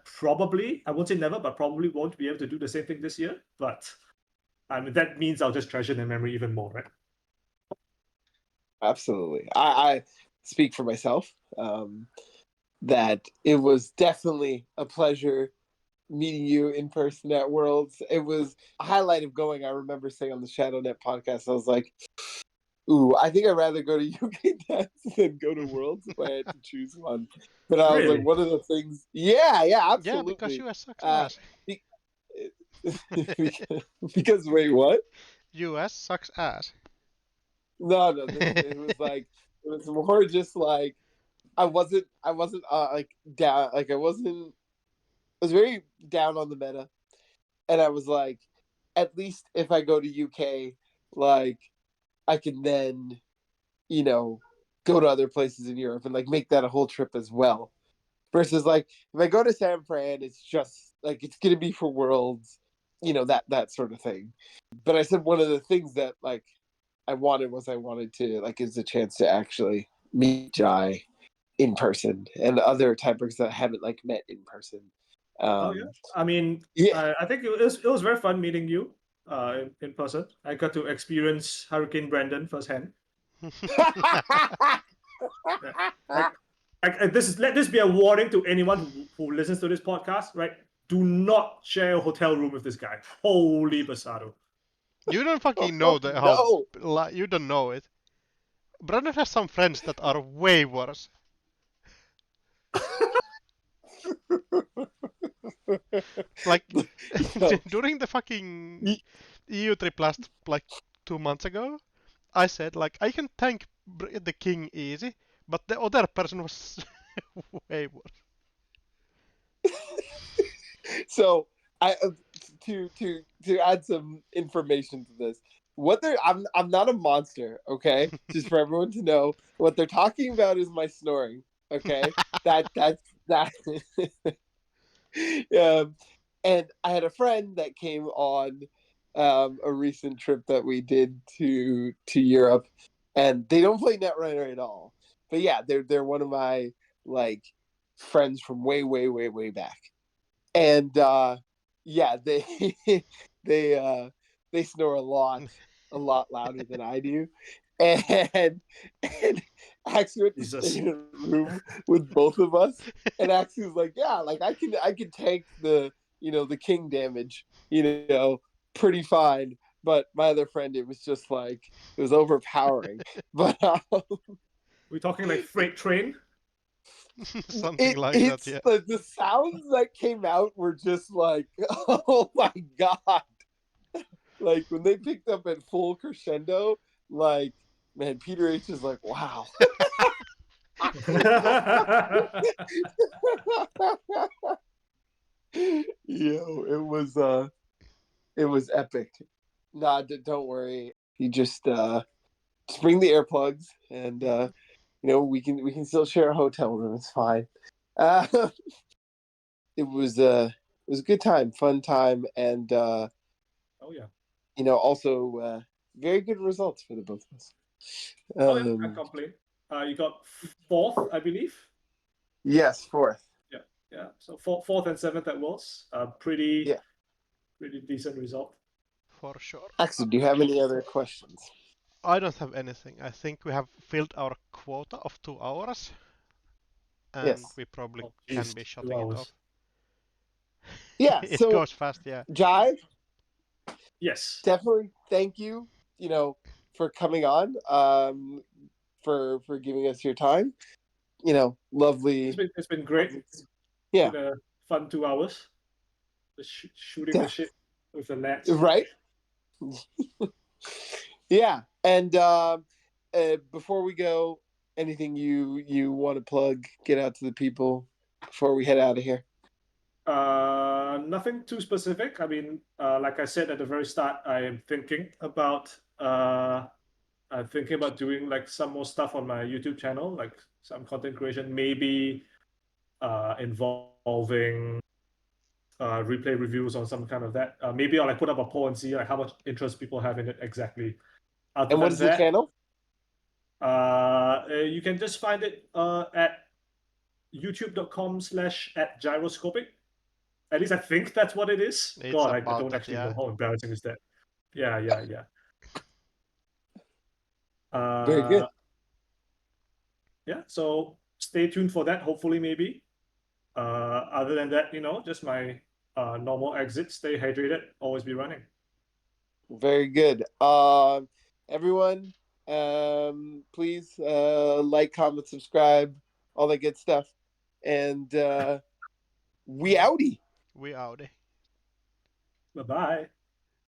won't say never, but probably won't be able to do the same thing this year. But I mean, that means I'll just treasure the memory even more, right? Absolutely. I speak for myself, that it was definitely a pleasure meeting you in person at Worlds. It was a highlight of going. I remember saying on the ShadowNet podcast, I was like, ooh, I think I'd rather go to UK Dance than go to Worlds if I had to choose one. But I was like, one of the things... Yeah, absolutely. Yeah, because US sucks ass. Because, wait, what? US sucks ass. No, it was like, it was more just like, I wasn't like down, like I was very down on the meta, and I was like, at least if I go to UK, like I can then, go to other places in Europe and like make that a whole trip as well. Versus like if I go to San Fran, it's just like it's gonna be for Worlds, that sort of thing. But I said one of the things that like I wanted to like is a chance to actually meet Jai in person and other typers that I haven't like met in person. Yeah. I mean, yeah. I think it was very fun meeting you in person. I got to experience Hurricane Brandon firsthand. Let this be a warning to anyone who listens to this podcast, right? Do not share a hotel room with this guy. Holy basado. You don't fucking know you don't know it. Brandon has some friends that are way worse. Like during the fucking EU trip last like 2 months ago, I said like I can tank the king easy, but the other person was way worse. So I to add some information to this. I'm not a monster, okay? Just for everyone to know, what they're talking about is my snoring, okay? That's Exactly. And I had a friend that came on a recent trip that we did to Europe, and they don't play Netrunner at all. But yeah, they're one of my like friends from way back, and yeah, they they snore a lot louder than I do, and Axie went to stay in a room with both of us, and Axie was like, yeah, like I can tank the the king damage, pretty fine. But my other friend, it was just like it was overpowering. But we're talking like freight train. Something like that, yeah. The sounds that came out were just like, oh my god! Like when they picked up at full crescendo, like man, Peter H is like, wow. It was epic. Nah, don't worry. You just bring the earplugs, and we can still share a hotel room. It's fine. It was a good time, fun time, and oh yeah, also very good results for the both of us. Oh yeah, I complain. You got fourth, I believe. Yes, fourth. Yeah. So fourth and seventh at Worlds. Pretty decent result. For sure. Aksu, do you have any other questions? I don't have anything. I think we have filled our quota of 2 hours, and Yes. we probably can be shutting it off. Yeah, it so goes fast, yeah. Jive, yes, definitely thank you, for coming on, for giving us your time. Lovely. It's been great. Yeah. It's been a fun 2 hours. Shooting the shit with the lads. Right. Yeah, and before we go, anything you want to plug, get out to the people before we head out of here? Nothing too specific. I mean, like I said at the very start, I am thinking about doing like some more stuff on my YouTube channel, like some content creation, maybe involving replay reviews on some kind of that. Maybe I'll like put up a poll and see like how much interest people have in it exactly. And what is the channel? You can just find it at youtube.com/@gyroscopic. At least I think that's what it is. It's God, I don't that, actually yeah. know how embarrassing is that. Yeah. Very good. Yeah, so stay tuned for that. Hopefully, maybe. Other than that, just my normal exit. Stay hydrated. Always be running. Very good. Everyone, please like, comment, subscribe, all that good stuff, and we outie. We outie. Bye bye.